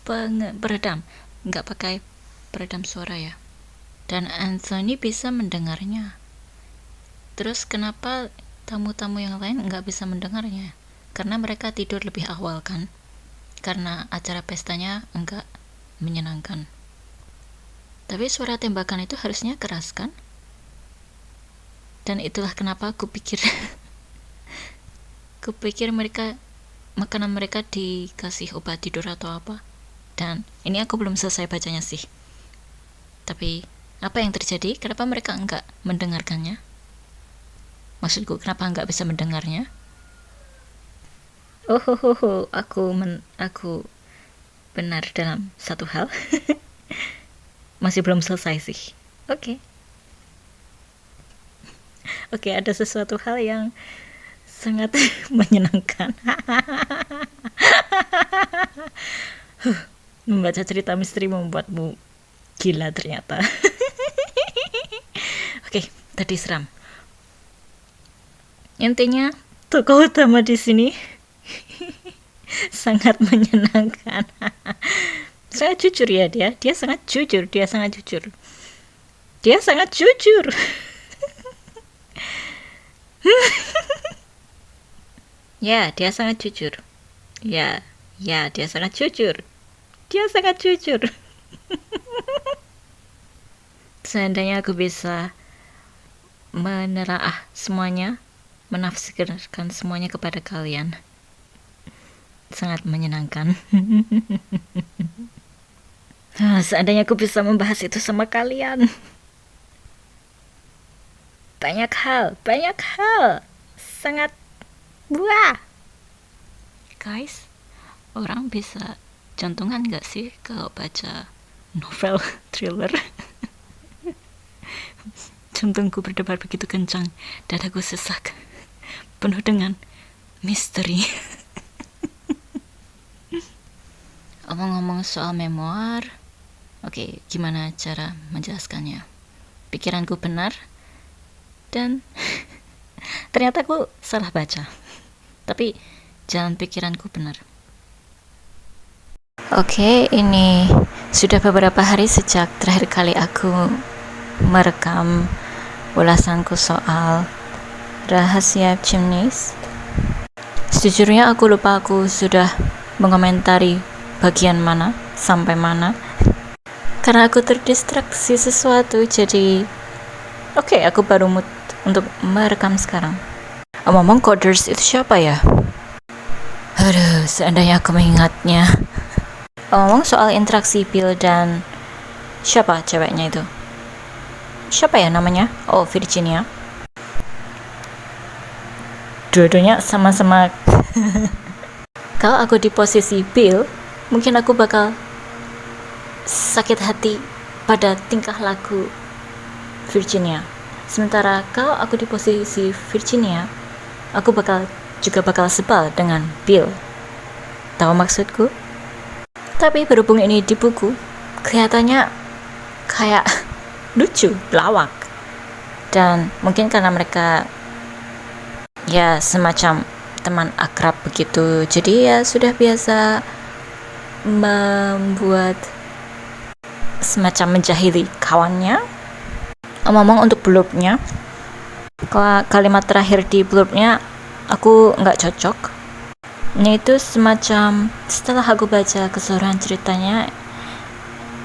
Peredam. Nggak pakai peredam suara ya. Dan Anthony bisa mendengarnya. Terus kenapa tamu-tamu yang lain nggak bisa mendengarnya? Karena mereka tidur lebih awal kan? Karena acara pestanya enggak menyenangkan. Tapi suara tembakan itu harusnya keras kan? Dan itulah kenapa aku pikir makanan mereka dikasih obat tidur atau apa. Dan ini aku belum selesai bacanya sih. Tapi apa yang terjadi? Kenapa mereka enggak mendengarkannya? Maksudku, kenapa enggak bisa mendengarnya? Aku benar dalam satu hal. Masih belum selesai sih. Oke, ada sesuatu hal yang sangat menyenangkan. Membaca cerita misteri membuatmu gila ternyata. Oke, tadi seram. Intinya, tokoh utama di sini sangat menyenangkan. Sangat jujur ya dia sangat jujur. Ya, dia sangat jujur. Ya, dia sangat jujur. Seandainya aku bisa menelaah semuanya, menafsirkan semuanya kepada kalian, sangat menyenangkan. Seandainya aku bisa membahas itu sama kalian. Banyak hal. Sangat buah. Guys, orang bisa jantungan gak sih kalau baca novel thriller? Jantungku berdebar begitu kencang, dadaku sesak, penuh dengan misteri. Omong-omong soal memoir, oke, gimana cara menjelaskannya? Pikiranku benar, dan ternyata aku salah baca. Tapi jalan pikiranku benar. Oke, ini sudah beberapa hari sejak terakhir kali aku merekam ulasanku soal rahasia Chimneys. Sejujurnya aku lupa aku sudah mengomentari bagian mana sampai mana, karena aku terdistraksi sesuatu. Jadi oke, aku baru mood untuk merekam sekarang. Omong-omong, coders itu siapa ya? Aduh, seandainya aku mengingatnya. Omong soal interaksi Bill dan siapa ceweknya itu? Siapa ya namanya? Oh, Virginia. Dua-duanya sama-sama. Kalau aku di posisi Bill, mungkin aku bakal sakit hati pada tingkah laku Virginia. Sementara kalau aku di posisi Virginia, aku bakal sebal dengan Bill. Tahu maksudku? Tapi berhubung ini di buku, kelihatannya kayak lucu, lawak. Dan mungkin karena mereka ya semacam teman akrab begitu, jadi ya sudah biasa membuat semacam menjahili kawannya. Omong-omong, untuk blurbnya, kalimat terakhir di blurbnya aku nggak cocok. Ini itu semacam, setelah aku baca keseluruhan ceritanya,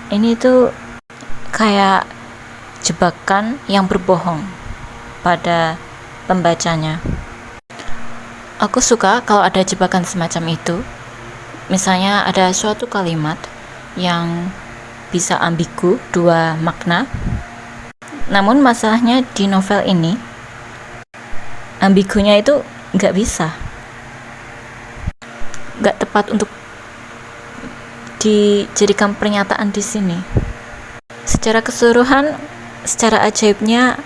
ini tuh kayak jebakan yang berbohong pada pembacanya. Aku suka kalau ada jebakan semacam itu. Misalnya ada suatu kalimat yang bisa ambigu, dua makna. Namun masalahnya di novel ini, ambigunya itu nggak bisa. Nggak tepat untuk dijadikan pernyataan di sini. Secara keseluruhan, secara ajaibnya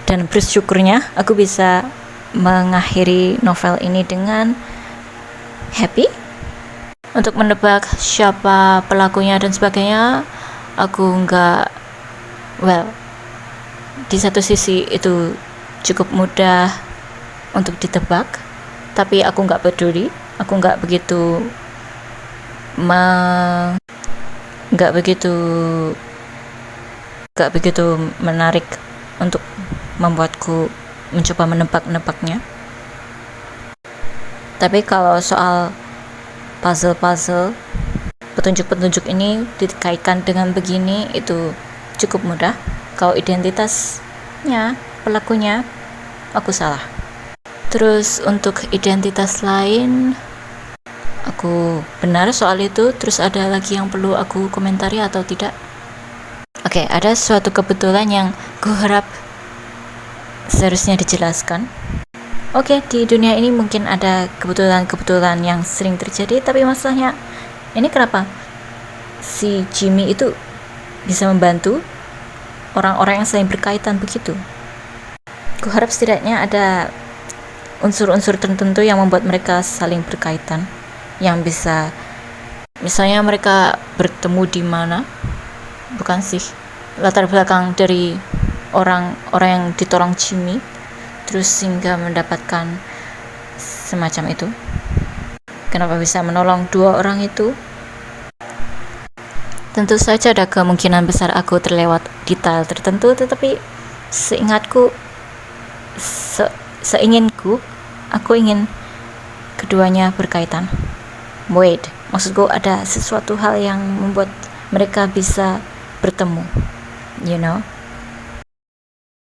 dan bersyukurnya, aku bisa mengakhiri novel ini dengan happy. Untuk menebak siapa pelakunya dan sebagainya, aku nggak, di satu sisi itu cukup mudah untuk ditebak, tapi aku nggak peduli. Aku nggak begitu menarik untuk membuatku mencoba menebak-nebaknya. Tapi kalau soal puzzle-puzzle, petunjuk-petunjuk ini dikaitkan dengan begini, itu cukup mudah. Kalau identitasnya, pelakunya, aku salah. Terus untuk identitas lain, aku benar soal itu. Terus ada lagi yang perlu aku komentari atau tidak? Oke, ada suatu kebetulan yang kuharap seharusnya dijelaskan. Oke, di dunia ini mungkin ada kebetulan-kebetulan yang sering terjadi, tapi masalahnya ini kenapa si Jimmy itu bisa membantu orang-orang yang saling berkaitan begitu? Kuharap setidaknya ada unsur-unsur tertentu yang membuat mereka saling berkaitan, yang bisa, misalnya mereka bertemu di mana, bukan sih latar belakang dari orang-orang yang ditolong Jimmy, terus sehingga mendapatkan semacam itu. Kenapa bisa menolong dua orang itu? Tentu saja ada kemungkinan besar aku terlewat detail tertentu, tetapi seingatku, seinginku, aku ingin keduanya berkaitan. Maksudku ada sesuatu hal yang membuat mereka bisa bertemu, you know.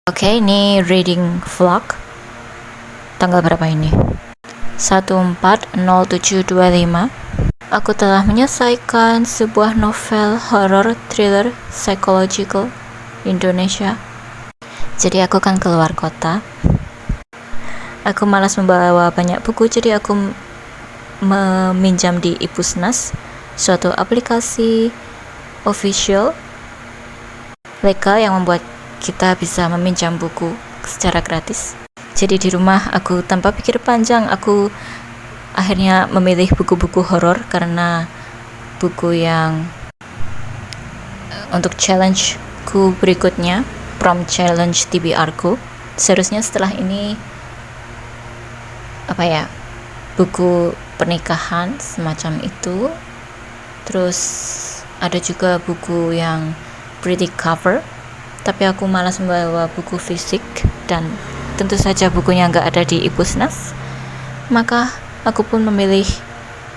Oke, ini reading vlog tanggal berapa ini? 14/07/25. Aku telah menyelesaikan sebuah novel horror thriller psychological Indonesia. Jadi aku akan keluar kota. Aku malas membawa banyak buku, jadi aku meminjam di Ipusnas, suatu aplikasi official legal yang membuat kita bisa meminjam buku secara gratis. Jadi di rumah aku tanpa pikir panjang, aku akhirnya memilih buku-buku horor karena buku yang untuk challenge ku berikutnya, prom challenge TBR ku. Seharusnya setelah ini buku pernikahan semacam itu. Terus ada juga buku yang pretty cover, tapi aku malas membawa buku fisik dan tentu saja bukunya nggak ada di Ipusnas. Maka aku pun memilih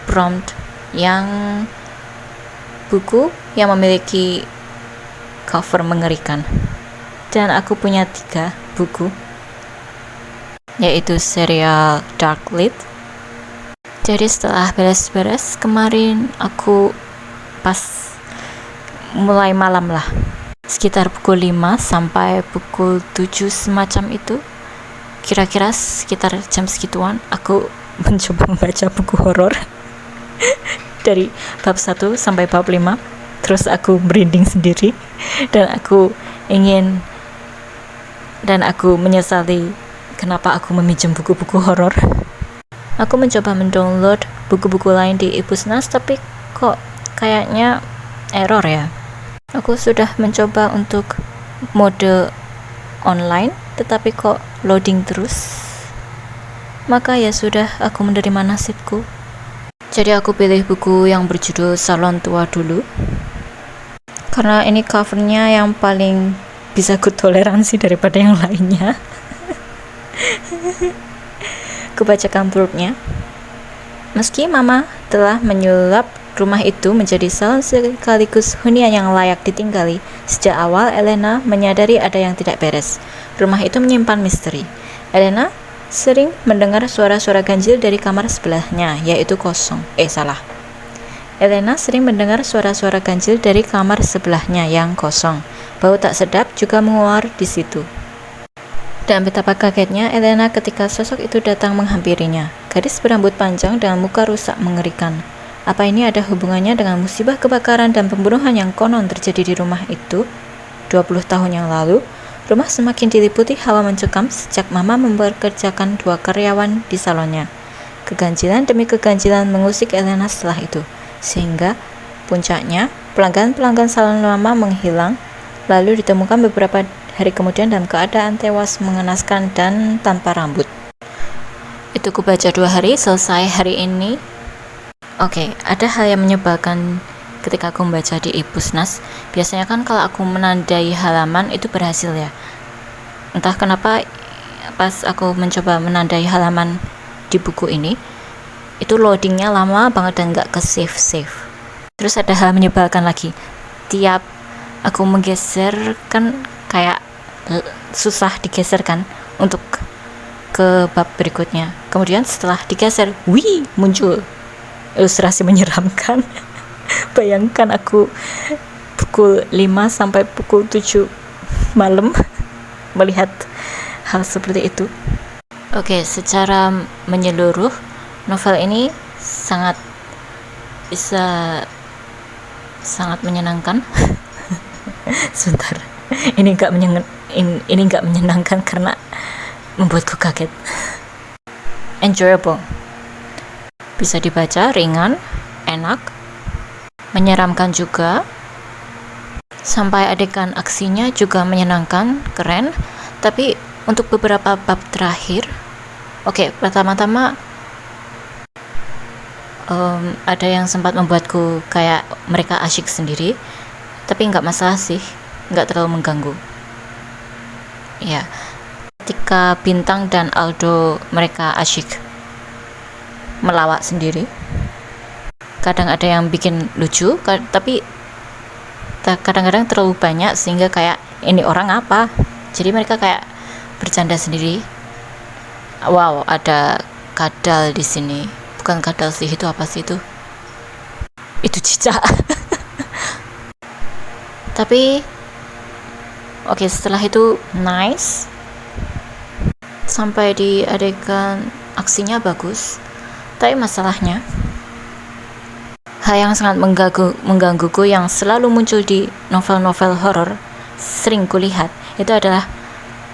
prompt yang buku yang memiliki cover mengerikan. Dan aku punya 3 buku, yaitu serial Dark Lit. Jadi setelah beres-beres kemarin, aku pas mulai malam lah, sekitar pukul 5 sampai pukul 7 semacam itu, kira-kira sekitar jam segituan, aku mencoba membaca buku horor dari bab 1 sampai bab 5. Terus aku merinding sendiri dan aku menyesali kenapa aku meminjam buku-buku horor. Aku mencoba mendownload buku-buku lain di Ipusnas, tapi kok kayaknya error ya. Aku sudah mencoba untuk mode online, tetapi kok loading terus. Maka ya sudah, aku menerima nasibku. Jadi aku pilih buku yang berjudul Salon Tua dulu, karena ini covernya yang paling bisa ku toleransi daripada yang lainnya. Ku bacakan blurb-nya. Meski Mama telah menyulap rumah itu menjadi salon sekaligus hunian yang layak ditinggali, sejak awal Elena menyadari ada yang tidak beres. Rumah itu menyimpan misteri. Elena sering mendengar suara-suara ganjil dari kamar sebelahnya, yaitu kosong. Elena sering mendengar suara-suara ganjil dari kamar sebelahnya yang kosong. Bau tak sedap juga menguar di situ. Dan betapa kagetnya Elena ketika sosok itu datang menghampirinya. Gadis berambut panjang dengan muka rusak mengerikan. Apa ini ada hubungannya dengan musibah kebakaran dan pembunuhan yang konon terjadi di rumah itu 20 tahun yang lalu? Rumah semakin diliputi hawa mencekam sejak Mama mempekerjakan 2 karyawan di salonnya. Keganjilan demi keganjilan mengusik Elena setelah itu, sehingga puncaknya pelanggan-pelanggan salon Mama menghilang, lalu ditemukan beberapa hari kemudian dalam keadaan tewas mengenaskan dan tanpa rambut. Itu kubaca 2 hari, selesai hari ini. Ada hal yang menyebalkan ketika aku membaca di e-Pusnas. Biasanya kan kalau aku menandai halaman itu berhasil ya. Entah kenapa pas aku mencoba menandai halaman di buku ini, itu loadingnya lama banget dan gak ke save. Terus ada hal menyebalkan lagi. Tiap aku menggeser kan kayak susah digeser kan untuk ke bab berikutnya. Kemudian setelah digeser, muncul ilustrasi menyeramkan. Bayangkan aku pukul 5 sampai pukul 7 malam melihat hal seperti itu. Secara menyeluruh novel ini sangat menyenangkan. Sebentar. Ini nggak menyenangkan karena membuatku kaget. Enjoyable. Bisa dibaca, ringan, enak, menyeramkan juga. Sampai adegan aksinya juga menyenangkan, keren. Tapi untuk beberapa bab terakhir, pertama-tama ada yang sempat membuatku kayak mereka asyik sendiri, tapi nggak masalah sih, nggak terlalu mengganggu. Ketika Bintang dan Aldo mereka asyik melawak sendiri, kadang ada yang bikin lucu, tapi kadang-kadang terlalu banyak sehingga kayak ini orang apa, jadi mereka kayak bercanda sendiri. Wow, ada kadal di sini. Bukan kadal sih, itu apa sih itu cicak. Tapi setelah itu nice, sampai di adegan aksinya bagus. Tapi masalahnya, hal yang sangat menggangguku yang selalu muncul di novel-novel horor sering kulihat, itu adalah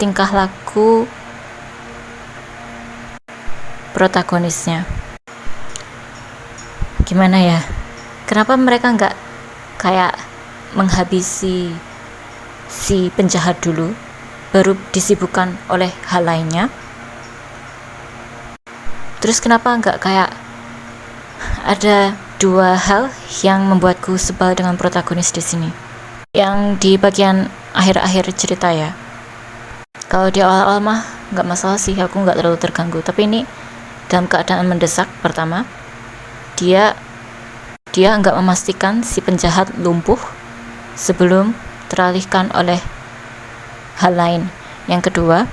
tingkah laku protagonisnya. Gimana ya, kenapa mereka nggak kayak menghabisi si penjahat dulu, baru disibukkan oleh hal lainnya? Terus kenapa nggak kayak ada 2 hal yang membuatku sebal dengan protagonis di sini, yang di bagian akhir-akhir cerita ya. Kalau di awal-awal mah nggak masalah sih, aku nggak terlalu terganggu. Tapi ini dalam keadaan mendesak. Pertama, dia nggak memastikan si penjahat lumpuh sebelum teralihkan oleh hal lain. Yang kedua,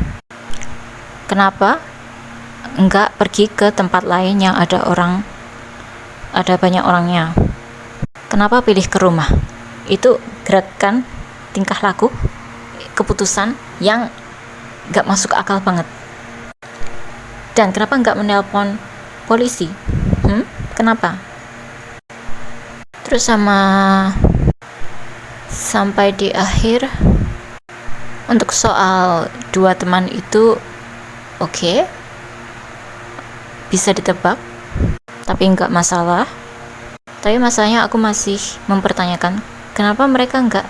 kenapa nggak pergi ke tempat lain yang ada banyak orangnya? Kenapa pilih ke rumah? Itu gerakan, tingkah laku, keputusan yang nggak masuk akal banget. Dan kenapa nggak menelpon polisi? Kenapa? Terus sampai di akhir, untuk soal 2 teman itu bisa ditebak, tapi nggak masalah. Tapi masalahnya aku masih mempertanyakan kenapa mereka nggak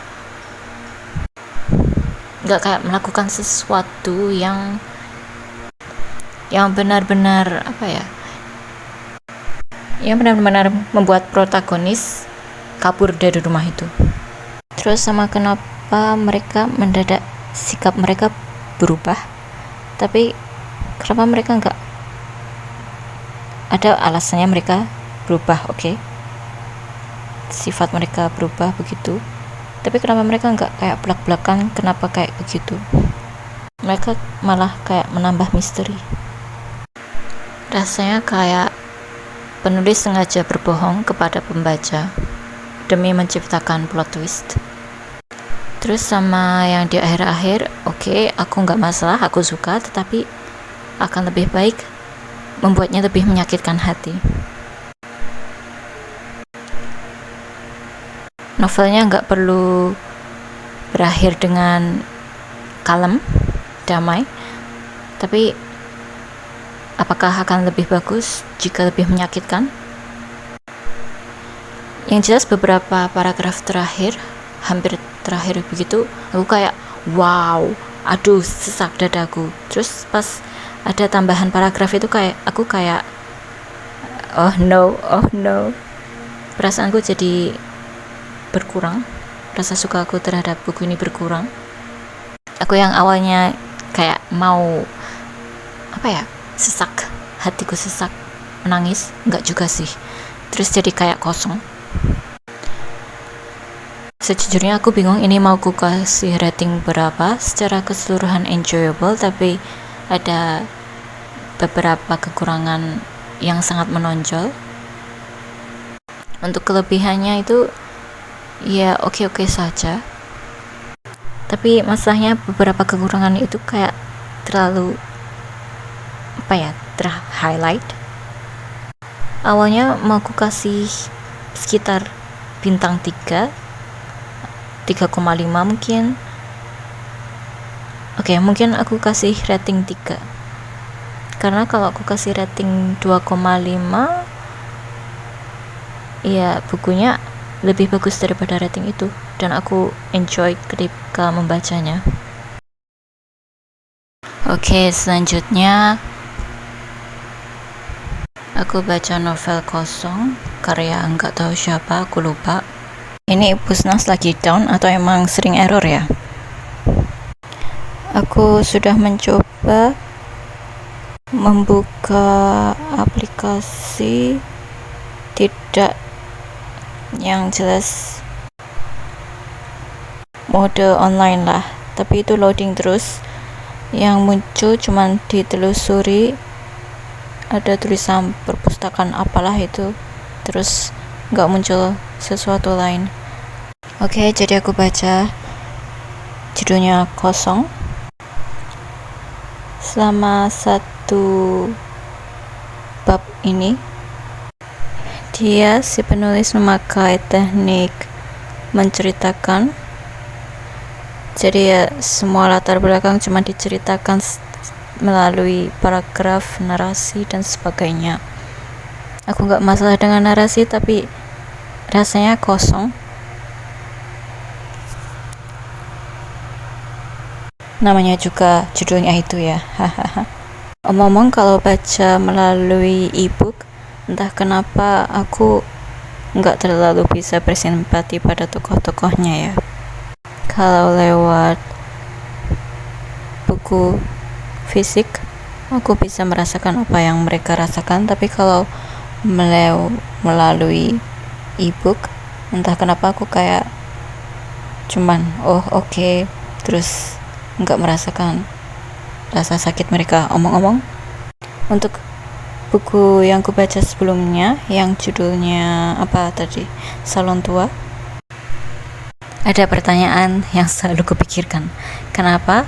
kayak melakukan sesuatu yang benar-benar yang benar-benar membuat protagonis kabur dari rumah itu. Terus sama kenapa mereka mendadak sikap mereka berubah, tapi kenapa mereka ada alasannya mereka berubah, oke? Sifat mereka berubah begitu, tapi kenapa mereka nggak kayak belak-belakan kenapa kayak begitu? Mereka malah kayak menambah misteri. Rasanya kayak penulis sengaja berbohong kepada pembaca demi menciptakan plot twist. Terus sama yang di akhir-akhir, oke, aku nggak masalah, aku suka, tetapi akan lebih baik membuatnya lebih menyakitkan hati. Novelnya nggak perlu berakhir dengan kalem, damai, tapi apakah akan lebih bagus jika lebih menyakitkan? Yang jelas beberapa paragraf terakhir, hampir terakhir begitu, aku kayak wow, aduh sesak dadaku. Terus pas ada tambahan paragraf itu aku kayak oh no, perasaanku jadi berkurang, rasa suka aku terhadap buku ini berkurang. Aku yang awalnya kayak mau sesak, hatiku sesak, menangis, enggak juga sih, terus jadi kayak kosong. Sejujurnya aku bingung ini mau ku kasih rating berapa. Secara keseluruhan enjoyable, tapi ada beberapa kekurangan yang sangat menonjol. Untuk kelebihannya itu ya oke saja, tapi masalahnya beberapa kekurangan itu kayak terlalu ter-highlight. Awalnya mau aku kasih sekitar bintang 3,5 mungkin. Oke, mungkin aku kasih rating 3, karena kalau aku kasih rating 2,5 ya bukunya lebih bagus daripada rating itu, dan aku enjoy ketika membacanya. Oke, selanjutnya aku baca novel Kosong karya nggak tahu siapa, aku lupa. Ini Pusnas lagi down atau emang sering error ya? Aku sudah mencoba membuka aplikasi, tidak, yang jelas mode online lah, tapi itu loading terus. Yang muncul cuman ditelusuri ada tulisan perpustakaan apalah itu, terus nggak muncul sesuatu lain. Oke, jadi aku baca, judulnya Kosong. Selama satu bab ini dia, si penulis, memakai teknik menceritakan. Jadi ya semua latar belakang cuma diceritakan melalui paragraf, narasi, dan sebagainya. Aku gak masalah dengan narasi, tapi rasanya kosong. Namanya juga judulnya itu ya. Omong-omong, kalau baca melalui ebook, entah kenapa aku nggak terlalu bisa bersimpati pada tokoh-tokohnya ya. Kalau lewat buku fisik, aku bisa merasakan apa yang mereka rasakan, tapi kalau melalui ebook, entah kenapa aku kayak cuman oke, terus nggak merasakan rasa sakit mereka. Omong-omong, untuk buku yang ku baca sebelumnya yang judulnya Salon Tua, ada pertanyaan yang selalu kupikirkan. Kenapa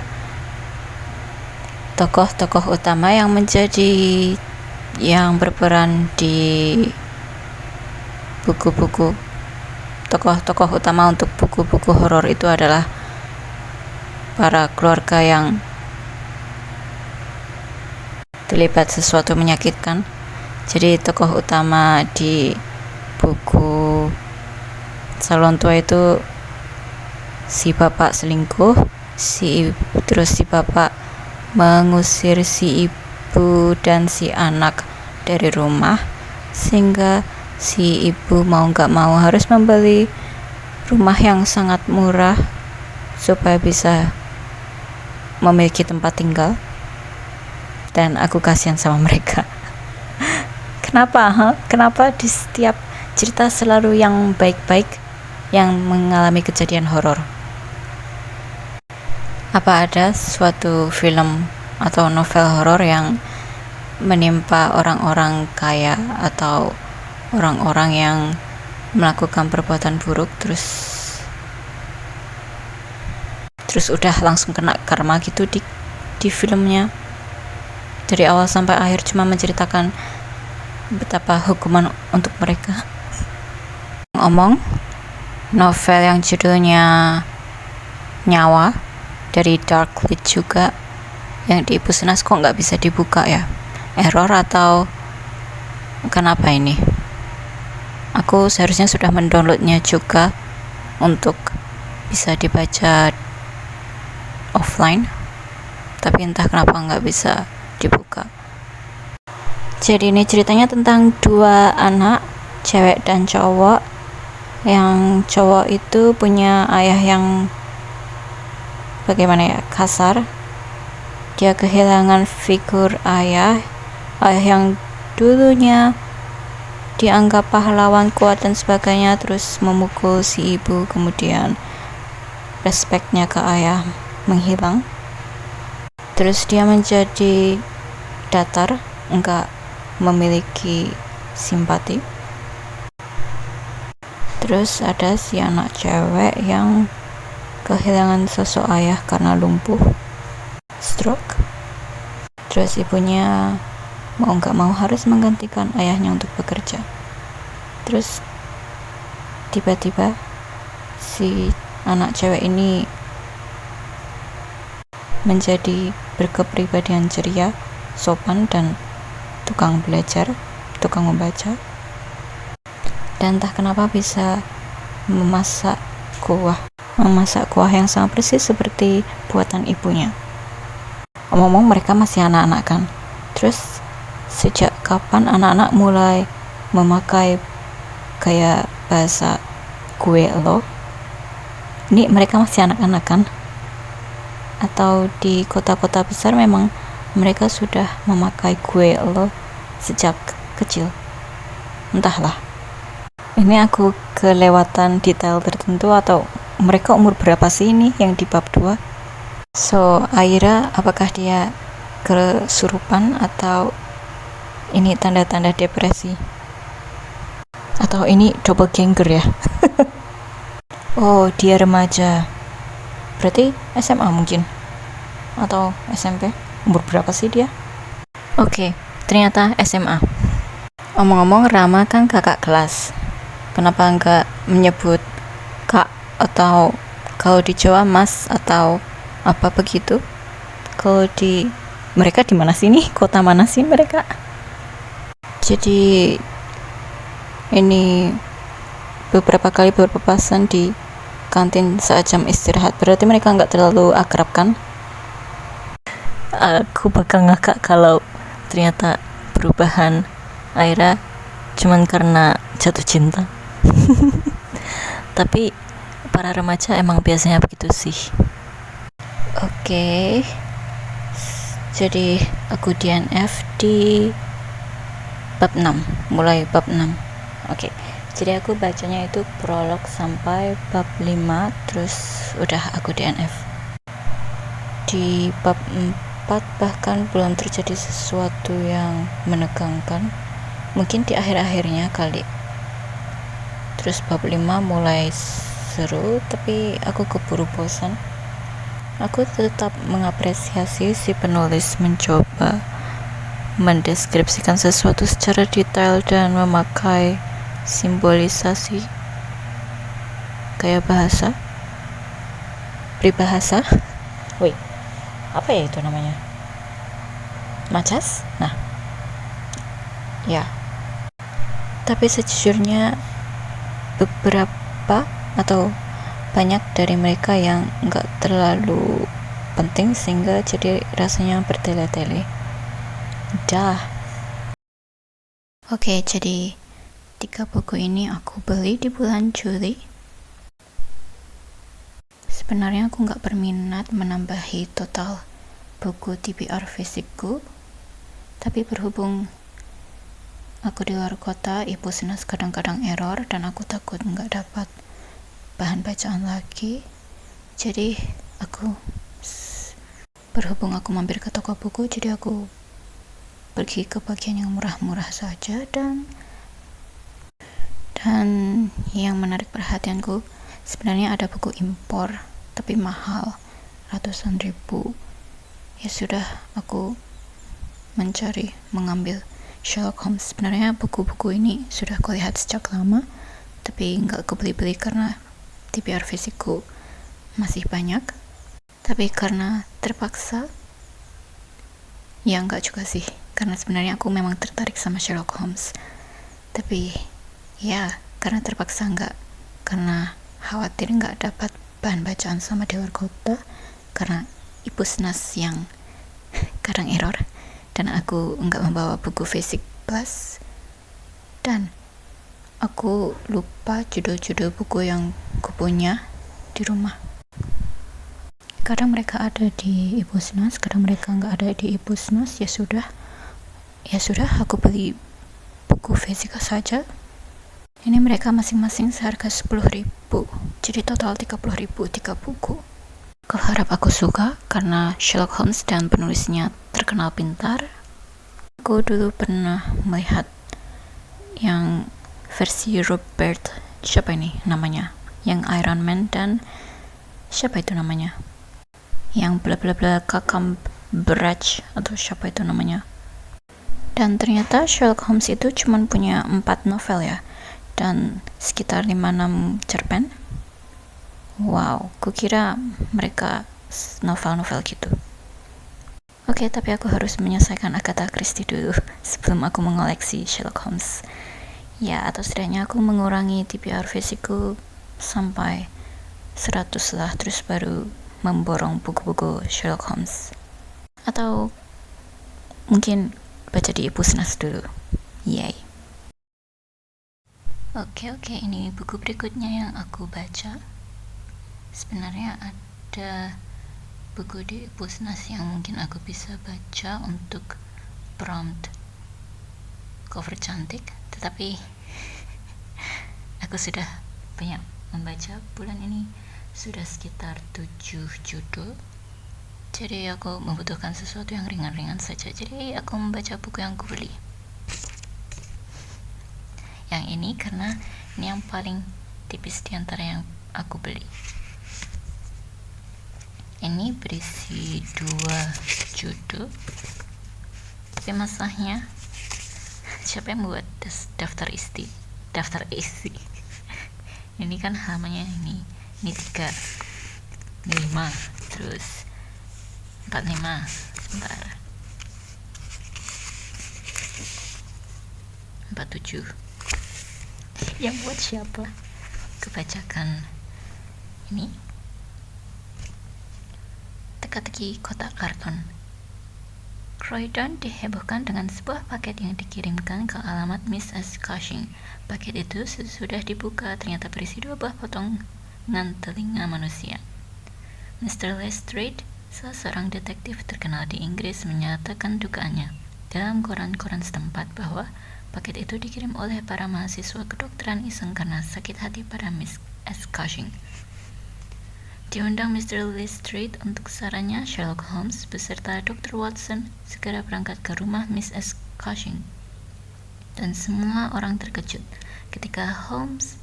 tokoh-tokoh utama yang berperan di buku-buku, tokoh-tokoh utama untuk buku-buku horor itu adalah para keluarga yang terlibat sesuatu menyakitkan. Jadi tokoh utama di buku Salon Tua itu si bapak selingkuh, terus si bapak mengusir si ibu dan si anak dari rumah, sehingga si ibu mau gak mau harus membeli rumah yang sangat murah supaya bisa memiliki tempat tinggal. Dan aku kasihan sama mereka. Kenapa di setiap cerita selalu yang baik-baik yang mengalami kejadian horor? Apa ada suatu film atau novel horor yang menimpa orang-orang kaya atau orang-orang yang melakukan perbuatan buruk terus udah langsung kena karma gitu di filmnya, dari awal sampai akhir cuma menceritakan betapa hukuman untuk mereka. Ngomong novel yang judulnya Nyawa dari Darklit juga, yang di Pusnas kok nggak bisa dibuka ya? Error atau kenapa ini? Aku seharusnya sudah mendownloadnya juga untuk bisa dibaca offline, tapi entah kenapa nggak bisa dibuka. Jadi ini ceritanya tentang dua anak, cewek dan cowok. Yang cowok itu punya ayah yang bagaimana ya, kasar. Dia kehilangan figur ayah yang dulunya dianggap pahlawan kuat dan sebagainya, terus memukul si ibu, kemudian respeknya ke ayah menghilang, terus dia menjadi datar, enggak memiliki simpati. Terus ada si anak cewek yang kehilangan sosok ayah karena lumpuh, stroke. Terus ibunya mau nggak mau harus menggantikan ayahnya untuk bekerja. Terus tiba-tiba si anak cewek ini menjadi berkepribadian ceria, sopan, dan tukang belajar, tukang membaca. Dan entah kenapa bisa memasak kuah yang sama persis seperti buatan ibunya. Omong-omong mereka masih anak-anak kan. Terus sejak kapan anak-anak mulai memakai gaya bahasa gue lo? Ini mereka masih anak-anak kan? Atau di kota-kota besar memang mereka sudah memakai gue lo sejak kecil? Entahlah. Ini aku kelewatan detail tertentu, atau mereka umur berapa sih ini yang di bab 2? So, Aira apakah dia kesurupan atau ini tanda-tanda depresi? Atau ini doppelganger ya? Oh, dia remaja. Berarti SMA mungkin? Atau SMP? Umur berapa sih dia? Oke, ternyata SMA. Omong-omong, Rama kan kakak kelas. Kenapa enggak menyebut kak, atau kalau di Jawa mas, atau apa begitu? Kalau di mereka di mana sih nih? Kota mana sih mereka? Jadi ini beberapa kali berpapasan di kantin saat jam istirahat. Berarti mereka nggak terlalu akrab kan? Aku bakal ngakak kalau ternyata perubahan Aira cuman karena jatuh cinta. Tapi para remaja emang biasanya begitu sih. Oke. Jadi aku DNF di bab 6, mulai bab 6. Oke. Jadi aku bacanya itu prolog sampai bab 5, terus udah aku DNF. Di bab 4 bahkan belum terjadi sesuatu yang menegangkan. Mungkin di akhir-akhirnya kali. Terus bab 5 mulai seru, tapi aku keburu bosan. Aku tetap mengapresiasi si penulis mencoba mendeskripsikan sesuatu secara detail dan memakai simbolisasi kayak bahasa peribahasa. Wait, apa ya itu namanya? Macas? Nah, ya. Tapi sejujurnya beberapa atau banyak dari mereka yang nggak terlalu penting sehingga jadi rasanya bertele-tele. Oke, jadi 3 buku ini aku beli di bulan Juli. Sebenarnya aku nggak berminat menambahi total buku TBR fisikku, tapi berhubung aku di luar kota, e-Pusnas kadang-kadang error dan aku takut nggak dapat bahan bacaan lagi. Jadi berhubung aku mampir ke toko buku, jadi aku pergi ke bagian yang murah-murah saja, dan yang menarik perhatianku sebenarnya ada buku impor tapi mahal, ratusan ribu. Ya sudah, aku mengambil Sherlock Holmes. Sebenarnya buku-buku ini sudah kulihat sejak lama, tapi nggak kebeli-beli karena TBR fisikku masih banyak. Tapi karena terpaksa, ya nggak juga sih, karena sebenarnya aku memang tertarik sama Sherlock Holmes. Tapi ya karena terpaksa, nggak karena khawatir nggak dapat bahan bacaan sama di luar kota, karena e-Pusnas yang kadang error, dan aku nggak membawa buku fisik plus, dan aku lupa judul-judul buku yang kupunya di rumah. Kadang mereka ada di e-Pusnas, kadang mereka nggak ada di e-Pusnas. Ya sudah, aku beli buku fisik saja. Ini mereka masing-masing seharga 10.000, jadi total 30.000, 3 buku. Aku harap aku suka karena Sherlock Holmes dan penulisnya terkenal pintar. Aku dulu pernah melihat yang versi Robert, siapa ini namanya, yang Iron Man, dan siapa itu namanya, yang bla bla bla Cumberbatch atau siapa itu namanya. Dan ternyata Sherlock Holmes itu cuma punya 4 novel ya, dan sekitar 5-6 cerpen. Wow, kukira mereka novel-novel gitu. Oke, tapi aku harus menyelesaikan Agatha Christie dulu sebelum aku mengoleksi Sherlock Holmes. Ya, atau setidaknya aku mengurangi TBR fisikku sampai 100 lah, terus baru memborong buku-buku Sherlock Holmes. Atau mungkin baca di e-Pusnas dulu. Yay. Oke, ini buku berikutnya yang aku baca. Sebenarnya ada buku di e-Pusnas yang mungkin aku bisa baca untuk prompt cover cantik, tetapi aku sudah banyak membaca bulan ini, sudah sekitar 7 judul. Jadi aku membutuhkan sesuatu yang ringan-ringan saja, jadi aku membaca buku yang aku beli. Yang ini karena ini yang paling tipis di antara yang aku beli. Ini berisi 2 judul, tapi masalahnya siapa yang buat daftar isi ini kan halamannya ini 3, ini 5, terus 45, sebentar, 47. Yang buat siapa? Kebacakan ini teka-teki kotak karton. Croydon dihebohkan dengan sebuah paket yang dikirimkan ke alamat Miss S. Cushing. Paket itu sudah dibuka, ternyata berisi 2 buah potongan telinga manusia. Mr. Lestrade, salah seorang detektif terkenal di Inggris, menyatakan dugaannya dalam koran-koran setempat bahwa paket itu dikirim oleh para mahasiswa kedokteran iseng karena sakit hati pada Miss S. Cushing. Diundang Mr. Lestrade untuk sarannya, Sherlock Holmes beserta Dr. Watson segera berangkat ke rumah Miss S. Cushing. Dan semua orang terkejut ketika Holmes,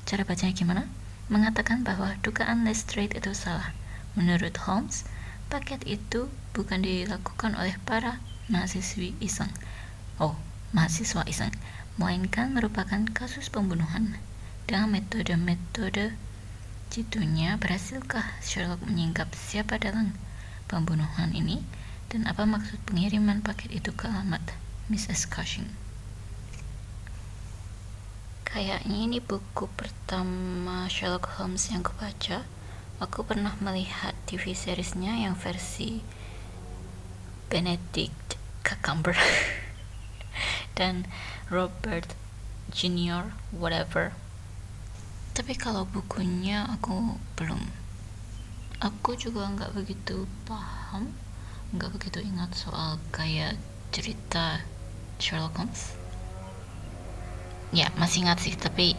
cara bacanya gimana? Mengatakan bahwa dugaan Lestrade itu salah. Menurut Holmes, paket itu bukan dilakukan oleh para mahasiswa iseng, melainkan merupakan kasus pembunuhan. Dengan metode-metode jitunya, berhasilkah Sherlock menyingkap siapa dalam pembunuhan ini dan apa maksud pengiriman paket itu ke alamat Miss S. Cushing? Kayaknya ini buku pertama Sherlock Holmes yang kubaca. Aku pernah melihat TV seriesnya yang versi Benedict Cumberbatch dan Robert Junior whatever. Tapi kalau bukunya aku belum. Aku juga nggak begitu paham, nggak begitu ingat soal gaya cerita Sherlock Holmes? Ya, masih ingat sih, tapi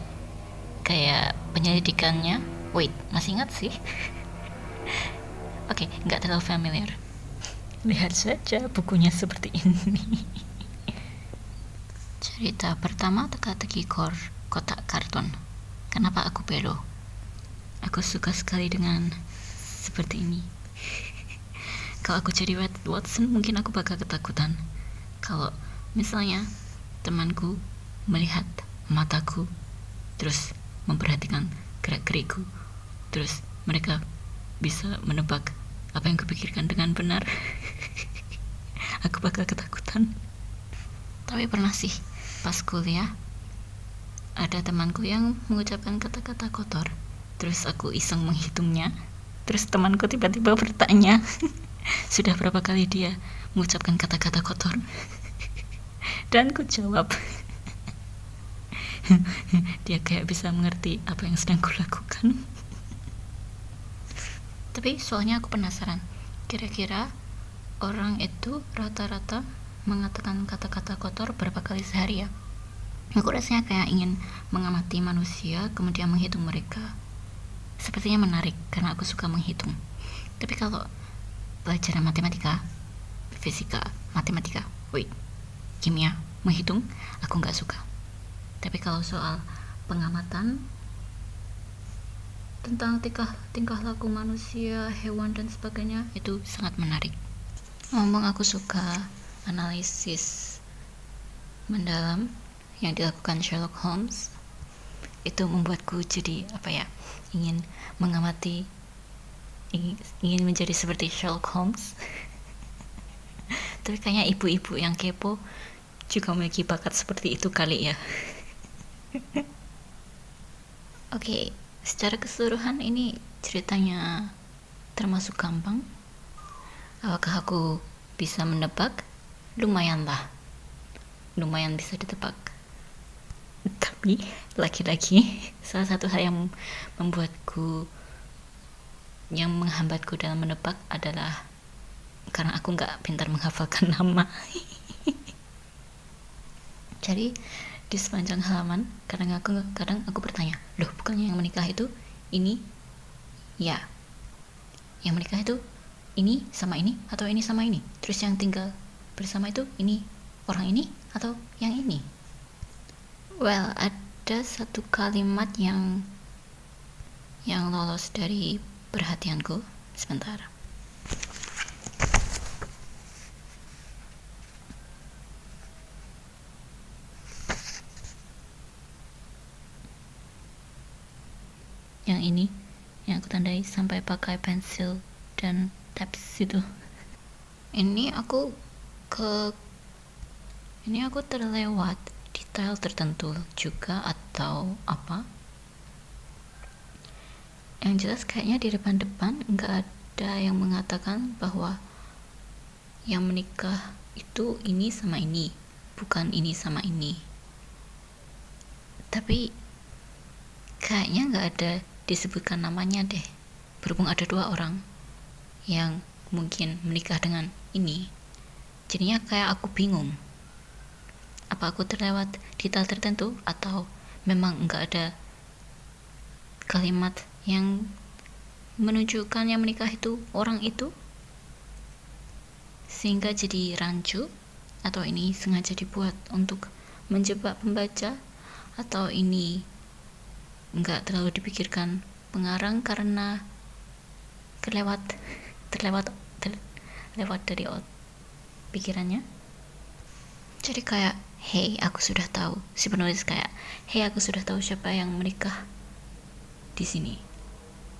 kayak penyelidikannya, wait, masih ingat sih. Oke, nggak terlalu familiar. Lihat saja bukunya seperti ini. Cerita pertama, teka-teki kotak karton. Kenapa aku pedo? Aku suka sekali dengan seperti ini. Kalau aku jadi Watson, mungkin aku bakal ketakutan. Kalau misalnya temanku melihat mataku, terus memperhatikan gerak-gerikku, terus mereka bisa menebak apa yang kupikirkan dengan benar, aku bakal ketakutan. Tapi pernah sih pas kuliah ada temanku yang mengucapkan kata-kata kotor, terus aku iseng menghitungnya, terus temanku tiba-tiba bertanya sudah berapa kali dia mengucapkan kata-kata kotor. Dan ku jawab. Dia kayak bisa mengerti apa yang sedang kulakukan. Tapi soalnya aku penasaran, kira-kira orang itu rata-rata mengatakan kata-kata kotor berapa kali sehari ya? Aku rasanya kayak ingin mengamati manusia kemudian menghitung mereka. Sepertinya menarik karena aku suka menghitung. Tapi kalau pelajaran matematika, fisika, kimia, menghitung, aku nggak suka. Tapi kalau soal pengamatan tentang tingkah laku manusia, hewan dan sebagainya, itu sangat menarik. Ngomong aku suka analisis mendalam yang dilakukan Sherlock Holmes, itu membuatku jadi ingin mengamati, ingin menjadi seperti Sherlock Holmes. Tapi kayaknya ibu-ibu yang kepo juga memiliki bakat seperti itu kali ya. Oke, secara keseluruhan ini ceritanya termasuk gampang. Apakah aku bisa menebak? Lumayan bisa ditebak. Tapi lagi-lagi salah satu hal yang menghambatku dalam menebak adalah karena aku nggak pintar menghafalkan nama. Jadi di sepanjang halaman kadang aku bertanya, loh bukannya yang menikah itu ini? Ya, yang menikah itu ini sama ini atau ini sama ini? Terus yang tinggal bersama itu ini orang ini atau yang ini? Well, ada satu kalimat yang lolos dari perhatianku. Sebentar. Yang ini yang aku tandai sampai pakai pensil dan tabs itu. Ini aku terlewat detail tertentu juga atau apa. Yang jelas kayaknya di depan nggak ada yang mengatakan bahwa yang menikah itu ini sama ini, bukan ini sama ini. Tapi kayaknya nggak ada disebutkan namanya deh, berhubung ada 2 orang yang mungkin menikah dengan ini. Jadinya kayak aku bingung, apa aku terlewat detail tertentu atau memang nggak ada kalimat yang menunjukkan yang menikah itu orang itu, sehingga jadi rancu. Atau ini sengaja dibuat untuk menjebak pembaca, atau ini nggak terlalu dipikirkan pengarang karena terlewat dari pikirannya. Jadi kayak, hey aku sudah tahu, si penulis kayak, hey aku sudah tahu siapa yang menikah di sini.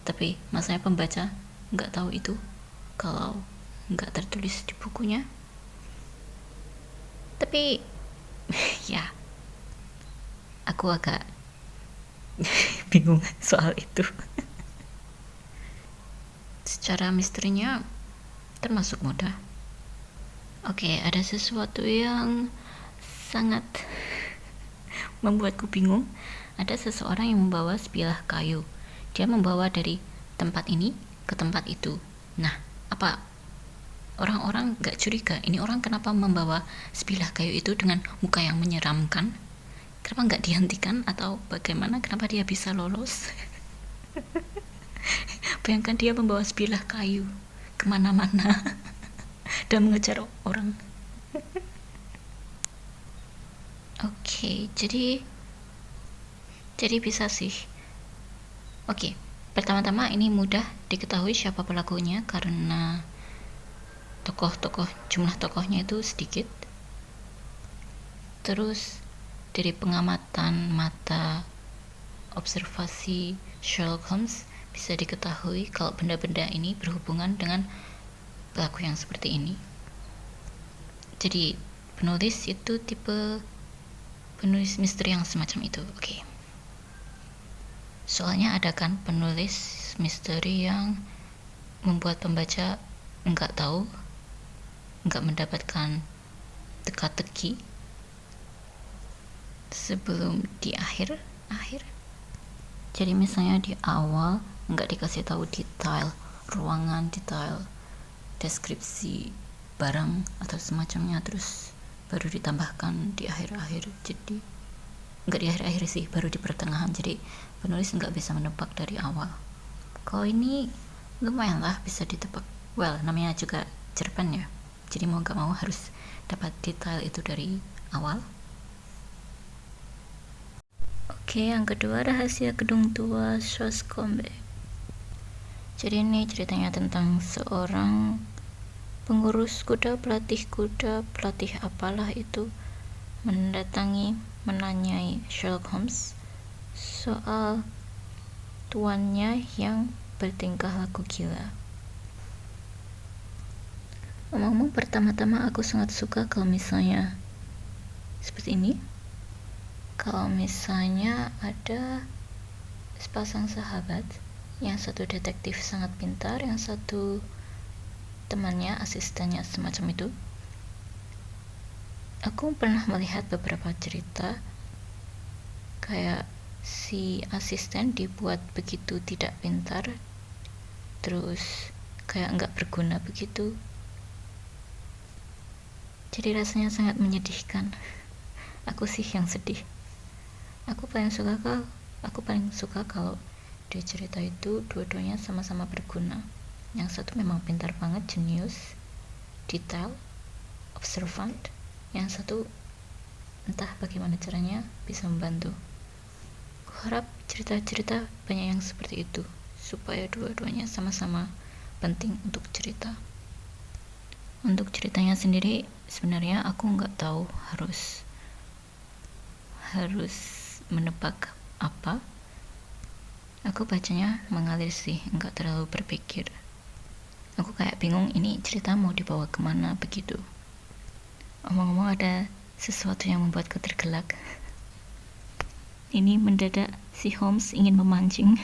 Tapi masalahnya pembaca nggak tahu itu kalau nggak tertulis di bukunya. Tapi ya, aku agak bingung soal itu. Secara misterinya termasuk mudah. Oke, ada sesuatu yang sangat membuatku bingung. Ada seseorang yang membawa sebilah kayu. Dia membawa dari tempat ini ke tempat itu. Nah, apa orang-orang gak curiga ini orang kenapa membawa sebilah kayu itu dengan muka yang menyeramkan, kenapa nggak dihentikan atau bagaimana, kenapa dia bisa lolos. Bayangkan dia membawa sebilah kayu kemana-mana dan mengejar orang. Oke, jadi bisa sih. Oke, pertama-tama ini mudah diketahui siapa pelakunya karena jumlah tokohnya itu sedikit. Terus dari pengamatan mata observasi Sherlock Holmes bisa diketahui kalau benda-benda ini berhubungan dengan pelaku yang seperti ini. Jadi penulis itu tipe penulis misteri yang semacam itu. Oke. Soalnya ada kan penulis misteri yang membuat pembaca enggak tahu, enggak mendapatkan teka-teki sebelum di akhir. Jadi misalnya di awal enggak dikasih tahu detail ruangan, detail deskripsi barang atau semacamnya, terus baru ditambahkan di akhir-akhir. Jadi enggak di akhir-akhir sih, baru di pertengahan. Jadi penulis enggak bisa menebak dari awal. Kalau ini lumayan lah bisa ditebak. Well, namanya juga cerpen ya, jadi mau gak mau harus dapat detail itu dari awal. Oke, yang kedua, rahasia gedung tua Shoskombe. Jadi ini ceritanya tentang seorang pengurus kuda, pelatih apalah itu, menanyai Sherlock Holmes soal tuannya yang bertingkah laku gila. Ngomong-ngomong, pertama-tama aku sangat suka kalau misalnya seperti ini. Kalau misalnya ada sepasang sahabat, yang satu detektif sangat pintar, yang satu temannya, asistennya, semacam itu. Aku pernah melihat beberapa cerita kayak si asisten dibuat begitu tidak pintar, terus kayak nggak berguna begitu. Jadi rasanya sangat menyedihkan. Aku sih yang sedih. Aku paling suka kalau di cerita itu dua-duanya sama-sama berguna. Yang satu memang pintar banget, jenius, detail, observant. Yang satu entah bagaimana caranya bisa membantu. Kuharap cerita-cerita banyak yang seperti itu, supaya dua-duanya sama-sama penting untuk cerita. Untuk ceritanya sendiri sebenarnya aku nggak tahu harus menebak apa. Aku bacanya mengalir sih, nggak terlalu berpikir. Aku kayak bingung ini cerita mau dibawa kemana begitu. Omong-omong, ada sesuatu yang membuatku tergelak. Ini mendadak si Holmes ingin memancing.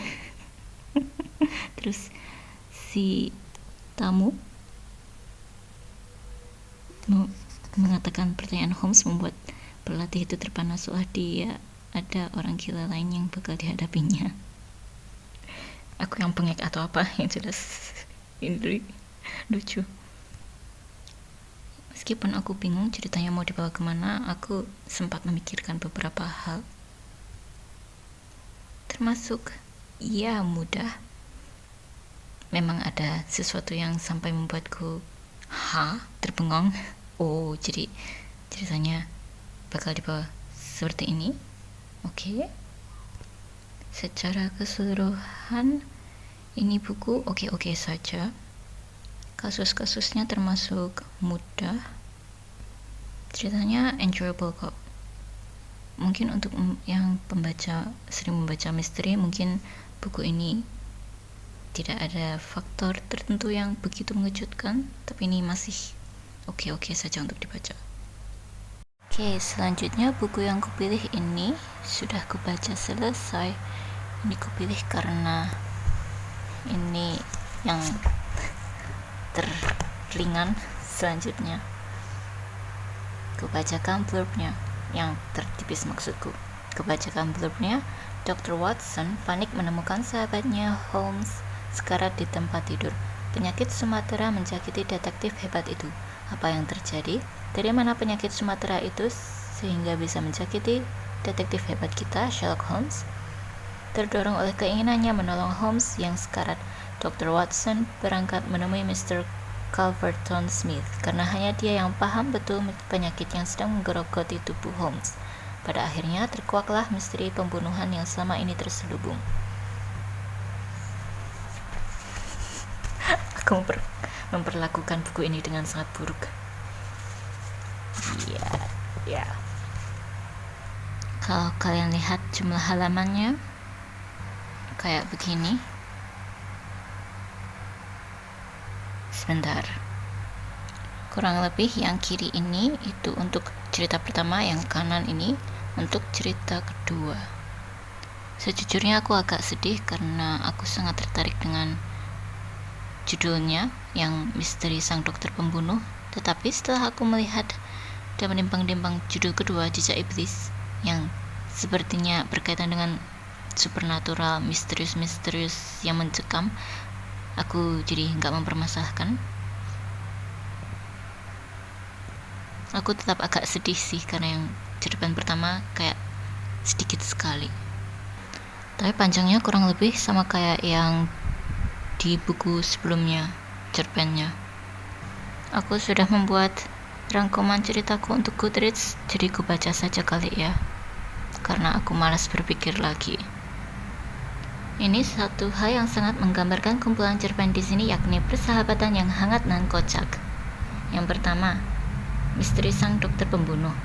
Terus si tamu mengatakan pertanyaan Holmes membuat pelatih itu terpana soal dia ada orang gila lain yang bakal dihadapinya. Aku yang pengek atau apa, yang jelas ini lucu. Meskipun aku bingung ceritanya mau dibawa kemana, aku sempat memikirkan beberapa hal. Termasuk, ya mudah. Memang ada sesuatu yang sampai membuatku terbengong. Oh, jadi ceritanya bakal dibawa seperti ini. Oke. Secara keseluruhan, ini buku oke-oke saja. Kasus-kasusnya termasuk mudah. Ceritanya enjoyable kok. Mungkin untuk yang sering membaca misteri, mungkin buku ini tidak ada faktor tertentu yang begitu mengejutkan, tapi ini masih oke-oke saja untuk dibaca. Oke, selanjutnya buku yang kupilih ini sudah kubaca selesai. Ini kupilih karena ini yang terringan. Selanjutnya kubacakan blurbnya, yang tertipis maksudku. Kubacakan blurbnya. Dr. Watson panik menemukan sahabatnya Holmes sekarat di tempat tidur. Penyakit Sumatera menjakiti detektif hebat itu. Apa yang terjadi? Dari mana penyakit Sumatera itu sehingga bisa menjakiti detektif hebat kita, Sherlock Holmes? Terdorong oleh keinginannya menolong Holmes yang sekarat, Dr. Watson berangkat menemui Mr. Culverton Smith karena hanya dia yang paham betul penyakit yang sedang menggerogoti tubuh Holmes. Pada akhirnya terkuaklah misteri pembunuhan yang selama ini terselubung. Aku memperlakukan buku ini dengan sangat buruk. Ya. Kalau kalian lihat jumlah halamannya kayak begini. Sebentar. Kurang lebih yang kiri ini itu untuk cerita pertama, yang kanan ini untuk cerita kedua. Sejujurnya aku agak sedih karena aku sangat tertarik dengan judulnya yang Misteri Sang Dokter Pembunuh, tetapi setelah aku melihat dan menimbang-nimbang judul kedua, Jejak Iblis, yang sepertinya berkaitan dengan supernatural, misterius yang mencekam, aku jadi nggak mempermasalahkan. Aku tetap agak sedih sih karena yang cerpen pertama kayak sedikit sekali, tapi panjangnya kurang lebih sama kayak yang di buku sebelumnya, cerpennya. Aku sudah membuat rangkuman ceritaku untuk Goodreads, jadi ku baca saja kali ya, karena aku malas berpikir lagi. Ini satu hal yang sangat menggambarkan kumpulan cerpen di sini, yakni persahabatan yang hangat dan kocak. Yang pertama, Misteri Sang Dokter Pembunuh.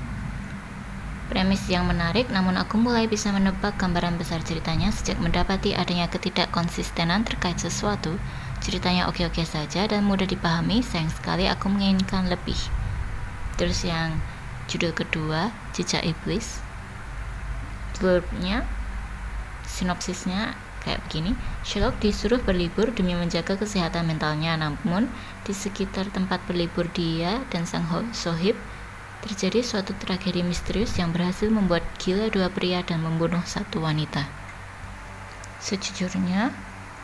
Premis yang menarik, namun aku mulai bisa menebak gambaran besar ceritanya sejak mendapati adanya ketidakkonsistenan terkait sesuatu. Ceritanya oke-oke saja dan mudah dipahami, sayang sekali aku menginginkan lebih. Terus yang judul kedua, Jejak Iblis. Blurbnya, sinopsisnya kayak begini. Sherlock disuruh berlibur demi menjaga kesehatan mentalnya, namun di sekitar tempat berlibur dia dan sang sohib terjadi suatu tragedi misterius yang berhasil membuat gila dua pria dan membunuh satu wanita. Sejujurnya,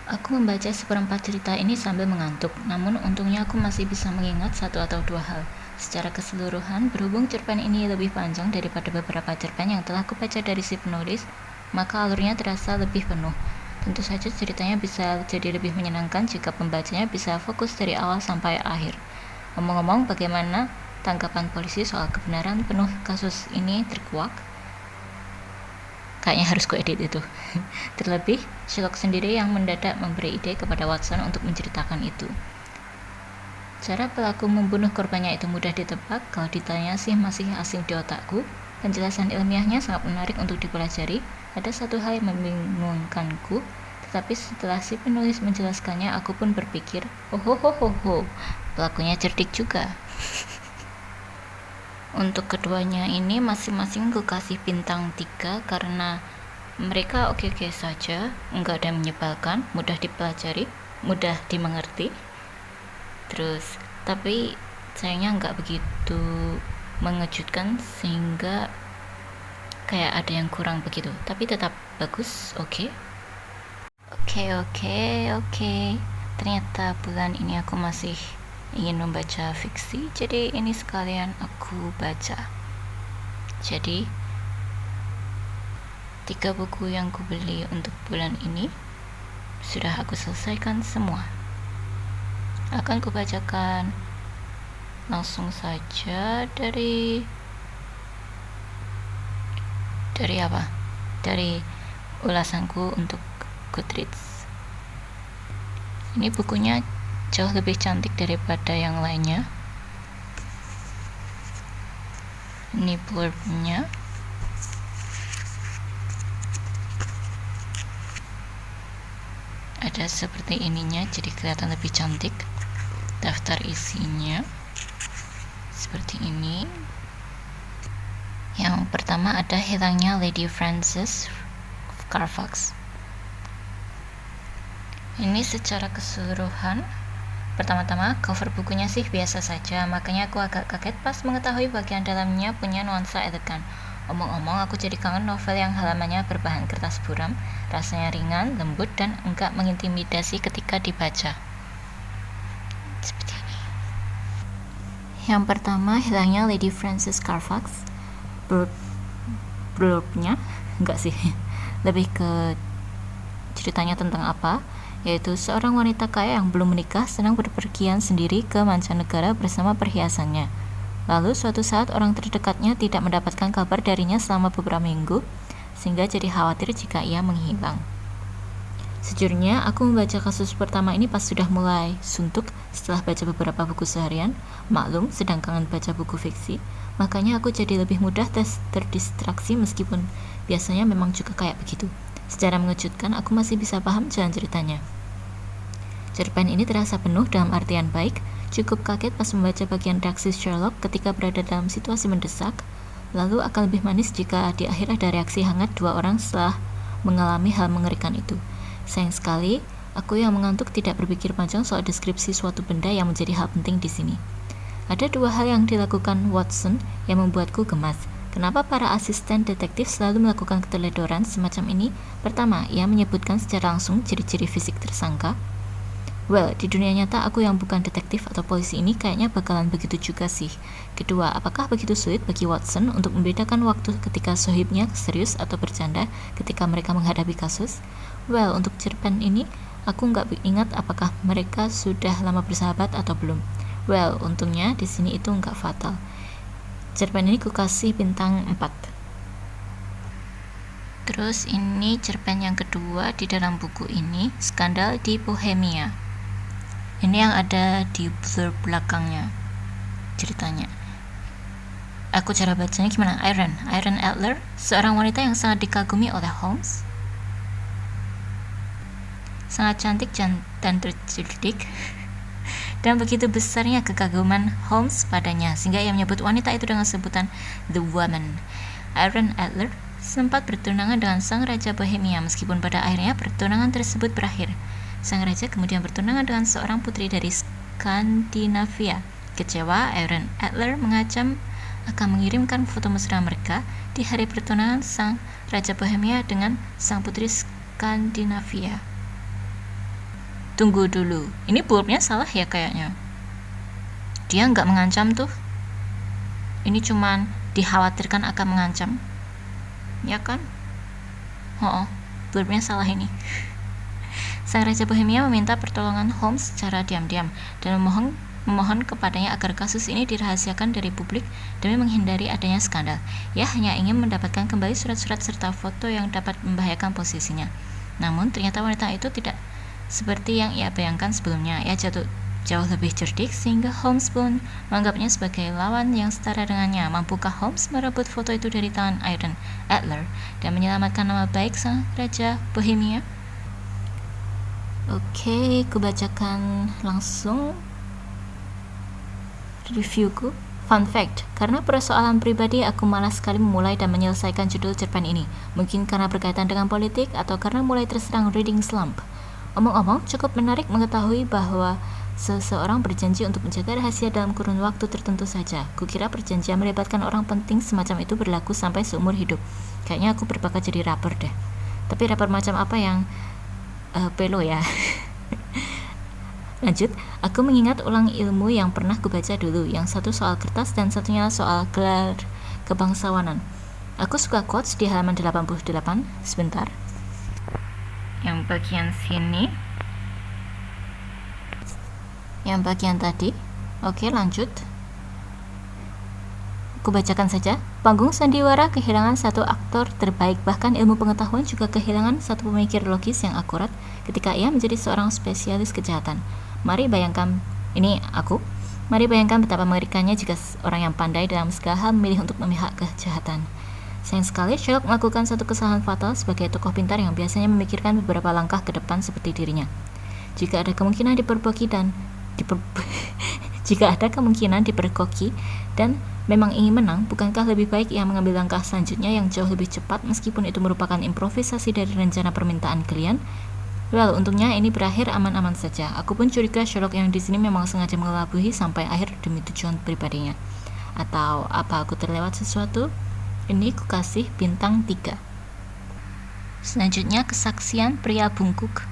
aku membaca seperempat cerita ini sambil mengantuk, namun untungnya aku masih bisa mengingat satu atau dua hal. Secara keseluruhan, berhubung cerpen ini lebih panjang daripada beberapa cerpen yang telah kubaca dari si penulis, maka alurnya terasa lebih penuh. Tentu saja ceritanya bisa jadi lebih menyenangkan jika pembacanya bisa fokus dari awal sampai akhir. Ngomong-ngomong, bagaimana tanggapan polisi soal kebenaran penuh kasus ini terkuak? Kayaknya harus edit itu. Terlebih, Sherlock sendiri yang mendadak memberi ide kepada Watson untuk menceritakan itu. Cara pelaku membunuh korbannya itu mudah ditebak, kalau ditanya sih masih asing di otakku. Penjelasan ilmiahnya sangat menarik untuk dipelajari. Ada satu hal yang membingungkanku, tetapi setelah si penulis menjelaskannya, aku pun berpikir, pelakunya cerdik juga. Untuk keduanya ini masing-masing gue kasih bintang 3 karena mereka oke-oke saja, enggak ada yang menyebalkan, mudah dipelajari, mudah dimengerti. Terus, tapi sayangnya enggak begitu mengejutkan sehingga kayak ada yang kurang begitu. Tapi tetap bagus, oke. Ternyata bulan ini aku masih ingin membaca fiksi, jadi ini sekalian aku baca. Jadi 3 buku yang kubeli untuk bulan ini sudah aku selesaikan semua. Akan kubacakan langsung saja dari ulasanku untuk Goodreads. Ini bukunya jauh lebih cantik daripada yang lainnya. Ini blurbnya. Ada seperti ininya, jadi kelihatan lebih cantik. Daftar isinya seperti ini. Yang pertama ada Hilangnya Lady Frances Carfax. Ini secara keseluruhan. Pertama-tama, cover bukunya sih biasa saja, makanya aku agak kaget pas mengetahui bagian dalamnya punya nuansa elegan. Omong-omong, aku jadi kangen novel yang halamannya berbahan kertas buram, rasanya ringan, lembut, dan enggak mengintimidasi ketika dibaca. Yang pertama, hilangnya Lady Frances Carfax. Blurbnya enggak sih, lebih ke ceritanya tentang apa, yaitu seorang wanita kaya yang belum menikah sedang berpergian sendiri ke mancanegara bersama perhiasannya. Lalu suatu saat orang terdekatnya tidak mendapatkan kabar darinya selama beberapa minggu, sehingga jadi khawatir jika ia menghilang. Sejujurnya, aku membaca kasus pertama ini pas sudah mulai suntuk setelah baca beberapa buku seharian. Maklum, sedang kangen baca buku fiksi, makanya aku jadi lebih mudah terdistraksi meskipun biasanya memang juga kayak begitu. Secara mengejutkan, aku masih bisa paham jalan ceritanya. Cerpen ini terasa penuh dalam artian baik. Cukup kaget pas membaca bagian reaksi Sherlock ketika berada dalam situasi mendesak. Lalu akan lebih manis jika di akhir ada reaksi hangat dua orang setelah mengalami hal mengerikan itu. Sayang sekali, aku yang mengantuk tidak berpikir panjang soal deskripsi suatu benda yang menjadi hal penting di sini. Ada dua hal yang dilakukan Watson yang membuatku gemas. Kenapa para asisten detektif selalu melakukan keteledoran semacam ini? Pertama, ia menyebutkan secara langsung ciri-ciri fisik tersangka. Well, di dunia nyata aku yang bukan detektif atau polisi ini kayaknya bakalan begitu juga sih. Kedua, apakah begitu sulit bagi Watson untuk membedakan waktu ketika sohibnya serius atau bercanda ketika mereka menghadapi kasus? Well, untuk cerpen ini, aku nggak ingat apakah mereka sudah lama bersahabat atau belum. Well, untungnya di sini itu nggak fatal. Cerpen ini kukasih bintang 4. Terus ini cerpen yang kedua di dalam buku ini, Skandal di Bohemia. Ini yang ada di blurb belakangnya ceritanya. Aku cara bacanya gimana? Irene Adler, seorang wanita yang sangat dikagumi oleh Holmes. Sangat cantik dan tercerdik, dan begitu besarnya kekaguman Holmes padanya sehingga ia menyebut wanita itu dengan sebutan The Woman. Irene Adler sempat bertunangan dengan sang raja Bohemia, meskipun pada akhirnya pertunangan tersebut berakhir. Sang raja kemudian bertunangan dengan seorang putri dari Skandinavia. Kecewa, Irene Adler mengancam akan mengirimkan foto mesra mereka di hari pertunangan sang raja Bohemia dengan sang putri Skandinavia. Tunggu dulu, ini blurbnya salah ya kayaknya. Dia nggak mengancam tuh. Ini cuman dikhawatirkan akan mengancam. Ya kan? Blurbnya salah ini. Sang Raja Bohemia meminta pertolongan Holmes secara diam-diam dan memohon kepadanya agar kasus ini dirahasiakan dari publik demi menghindari adanya skandal. Ia hanya ingin mendapatkan kembali surat-surat serta foto yang dapat membahayakan posisinya. Namun ternyata wanita itu tidak seperti yang ia bayangkan sebelumnya. Ia jauh lebih cerdik sehingga Holmes pun menganggapnya sebagai lawan yang setara dengannya. Mampukah Holmes merebut foto itu dari tangan Irene Adler dan menyelamatkan nama baik sang Raja Bohemia? Oke, kubacakan langsung reviewku. Fun fact, karena persoalan pribadi aku malas sekali memulai dan menyelesaikan judul cerpen ini. Mungkin karena berkaitan dengan politik atau karena mulai terserang reading slump. Omong-omong, cukup menarik mengetahui bahwa seseorang berjanji untuk menjaga rahasia dalam kurun waktu tertentu saja. Kukira perjanjian melibatkan orang penting semacam itu berlaku sampai seumur hidup. Kayaknya aku berbakat jadi rapper deh. Tapi rapper macam apa yang pelo ya? Lanjut, aku mengingat ulang ilmu yang pernah kubaca dulu. Yang satu soal kertas dan satunya soal gelar kebangsawanan. Aku suka quotes di halaman 88. Sebentar. Yang bagian sini, yang bagian tadi. Oke, lanjut. Kubacakan saja. Panggung sandiwara kehilangan satu aktor terbaik, bahkan ilmu pengetahuan juga kehilangan satu pemikir logis yang akurat ketika ia menjadi seorang spesialis kejahatan. Mari bayangkan betapa mengerikannya jika orang yang pandai dalam segala hal memilih untuk memihak kejahatan. Sayang sekali, Sherlock melakukan satu kesalahan fatal sebagai tokoh pintar yang biasanya memikirkan beberapa langkah ke depan seperti dirinya. Jika ada kemungkinan diperkoki dan memang ingin menang, bukankah lebih baik ia mengambil langkah selanjutnya yang jauh lebih cepat meskipun itu merupakan improvisasi dari rencana permintaan klien? Well, untungnya ini berakhir aman-aman saja. Aku pun curiga Sherlock yang di sini memang sengaja mengelabui sampai akhir demi tujuan pribadinya. Atau apa aku terlewat sesuatu? Ini kukasih bintang 3. Selanjutnya kesaksian pria bungkuk.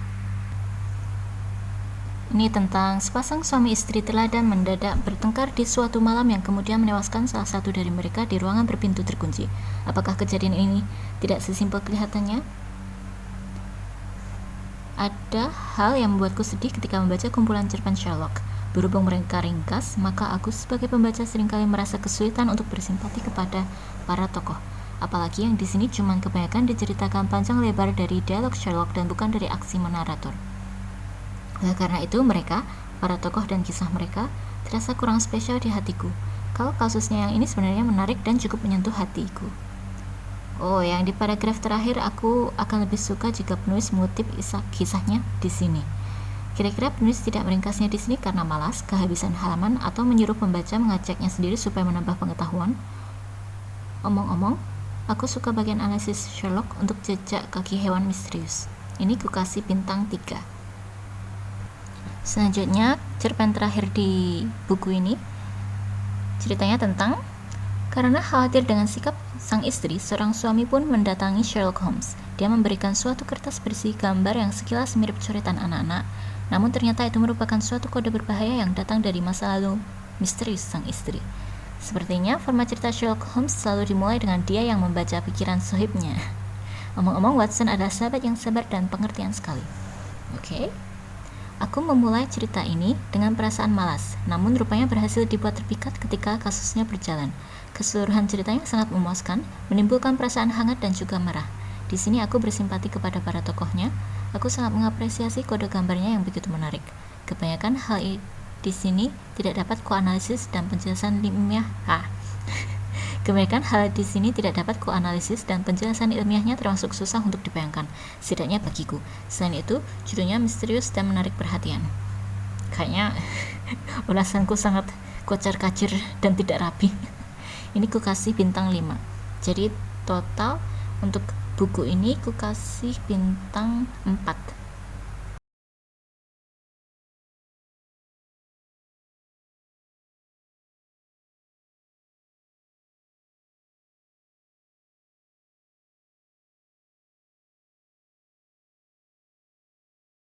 Ini tentang sepasang suami istri teladan mendadak bertengkar di suatu malam yang kemudian menewaskan salah satu dari mereka di ruangan berpintu terkunci. Apakah kejadian ini tidak sesimpel kelihatannya? Ada hal yang membuatku sedih ketika membaca kumpulan cerpen Sherlock. Berhubung mereka ringkas, maka aku sebagai pembaca seringkali merasa kesulitan untuk bersimpati kepada para tokoh. Apalagi yang di sini cuma kebanyakan diceritakan panjang lebar dari dialog Sherlock dan bukan dari aksi narator. Oleh karena itu, para tokoh dan kisah mereka, terasa kurang spesial di hatiku. Kalau kasusnya yang ini sebenarnya menarik dan cukup menyentuh hatiku. Oh, yang di paragraf terakhir aku akan lebih suka jika penulis mengutip kisahnya di sini. Kira-kira penulis tidak meringkasnya di sini karena malas, kehabisan halaman, atau menyuruh pembaca mengeceknya sendiri supaya menambah pengetahuan. Omong-omong, aku suka bagian analisis Sherlock untuk jejak kaki hewan misterius. Ini ku kasih bintang 3. Selanjutnya, cerpen terakhir di buku ini ceritanya tentang karena khawatir dengan sikap sang istri, seorang suami pun mendatangi Sherlock Holmes. Dia memberikan suatu kertas berisi gambar yang sekilas mirip coretan anak-anak, namun ternyata itu merupakan suatu kode berbahaya yang datang dari masa lalu misterius sang istri. Sepertinya format cerita Sherlock Holmes selalu dimulai dengan dia yang membaca pikiran sohibnya. Omong-omong, Watson adalah sahabat yang sabar dan pengertian sekali. Oke. Aku memulai cerita ini dengan perasaan malas, namun rupanya berhasil dibuat terpikat ketika kasusnya berjalan. Keseluruhan ceritanya sangat memuaskan, menimbulkan perasaan hangat dan juga marah. Di sini aku bersimpati kepada para tokohnya. Aku sangat mengapresiasi kode gambarnya yang begitu menarik. Kebanyakan hal di sini tidak dapat kuanalisis dan penjelasan ilmiah. Kebanyakan hal di sini tidak dapat kuanalisis dan penjelasan ilmiahnya termasuk susah untuk dibayangkan, setidaknya bagiku. Selain itu, judulnya misterius dan menarik perhatian. Kayaknya ulasanku sangat kocar-kacir dan tidak rapi. Ini ku kasih bintang 5. Jadi total untuk buku ini ku kasih bintang 4.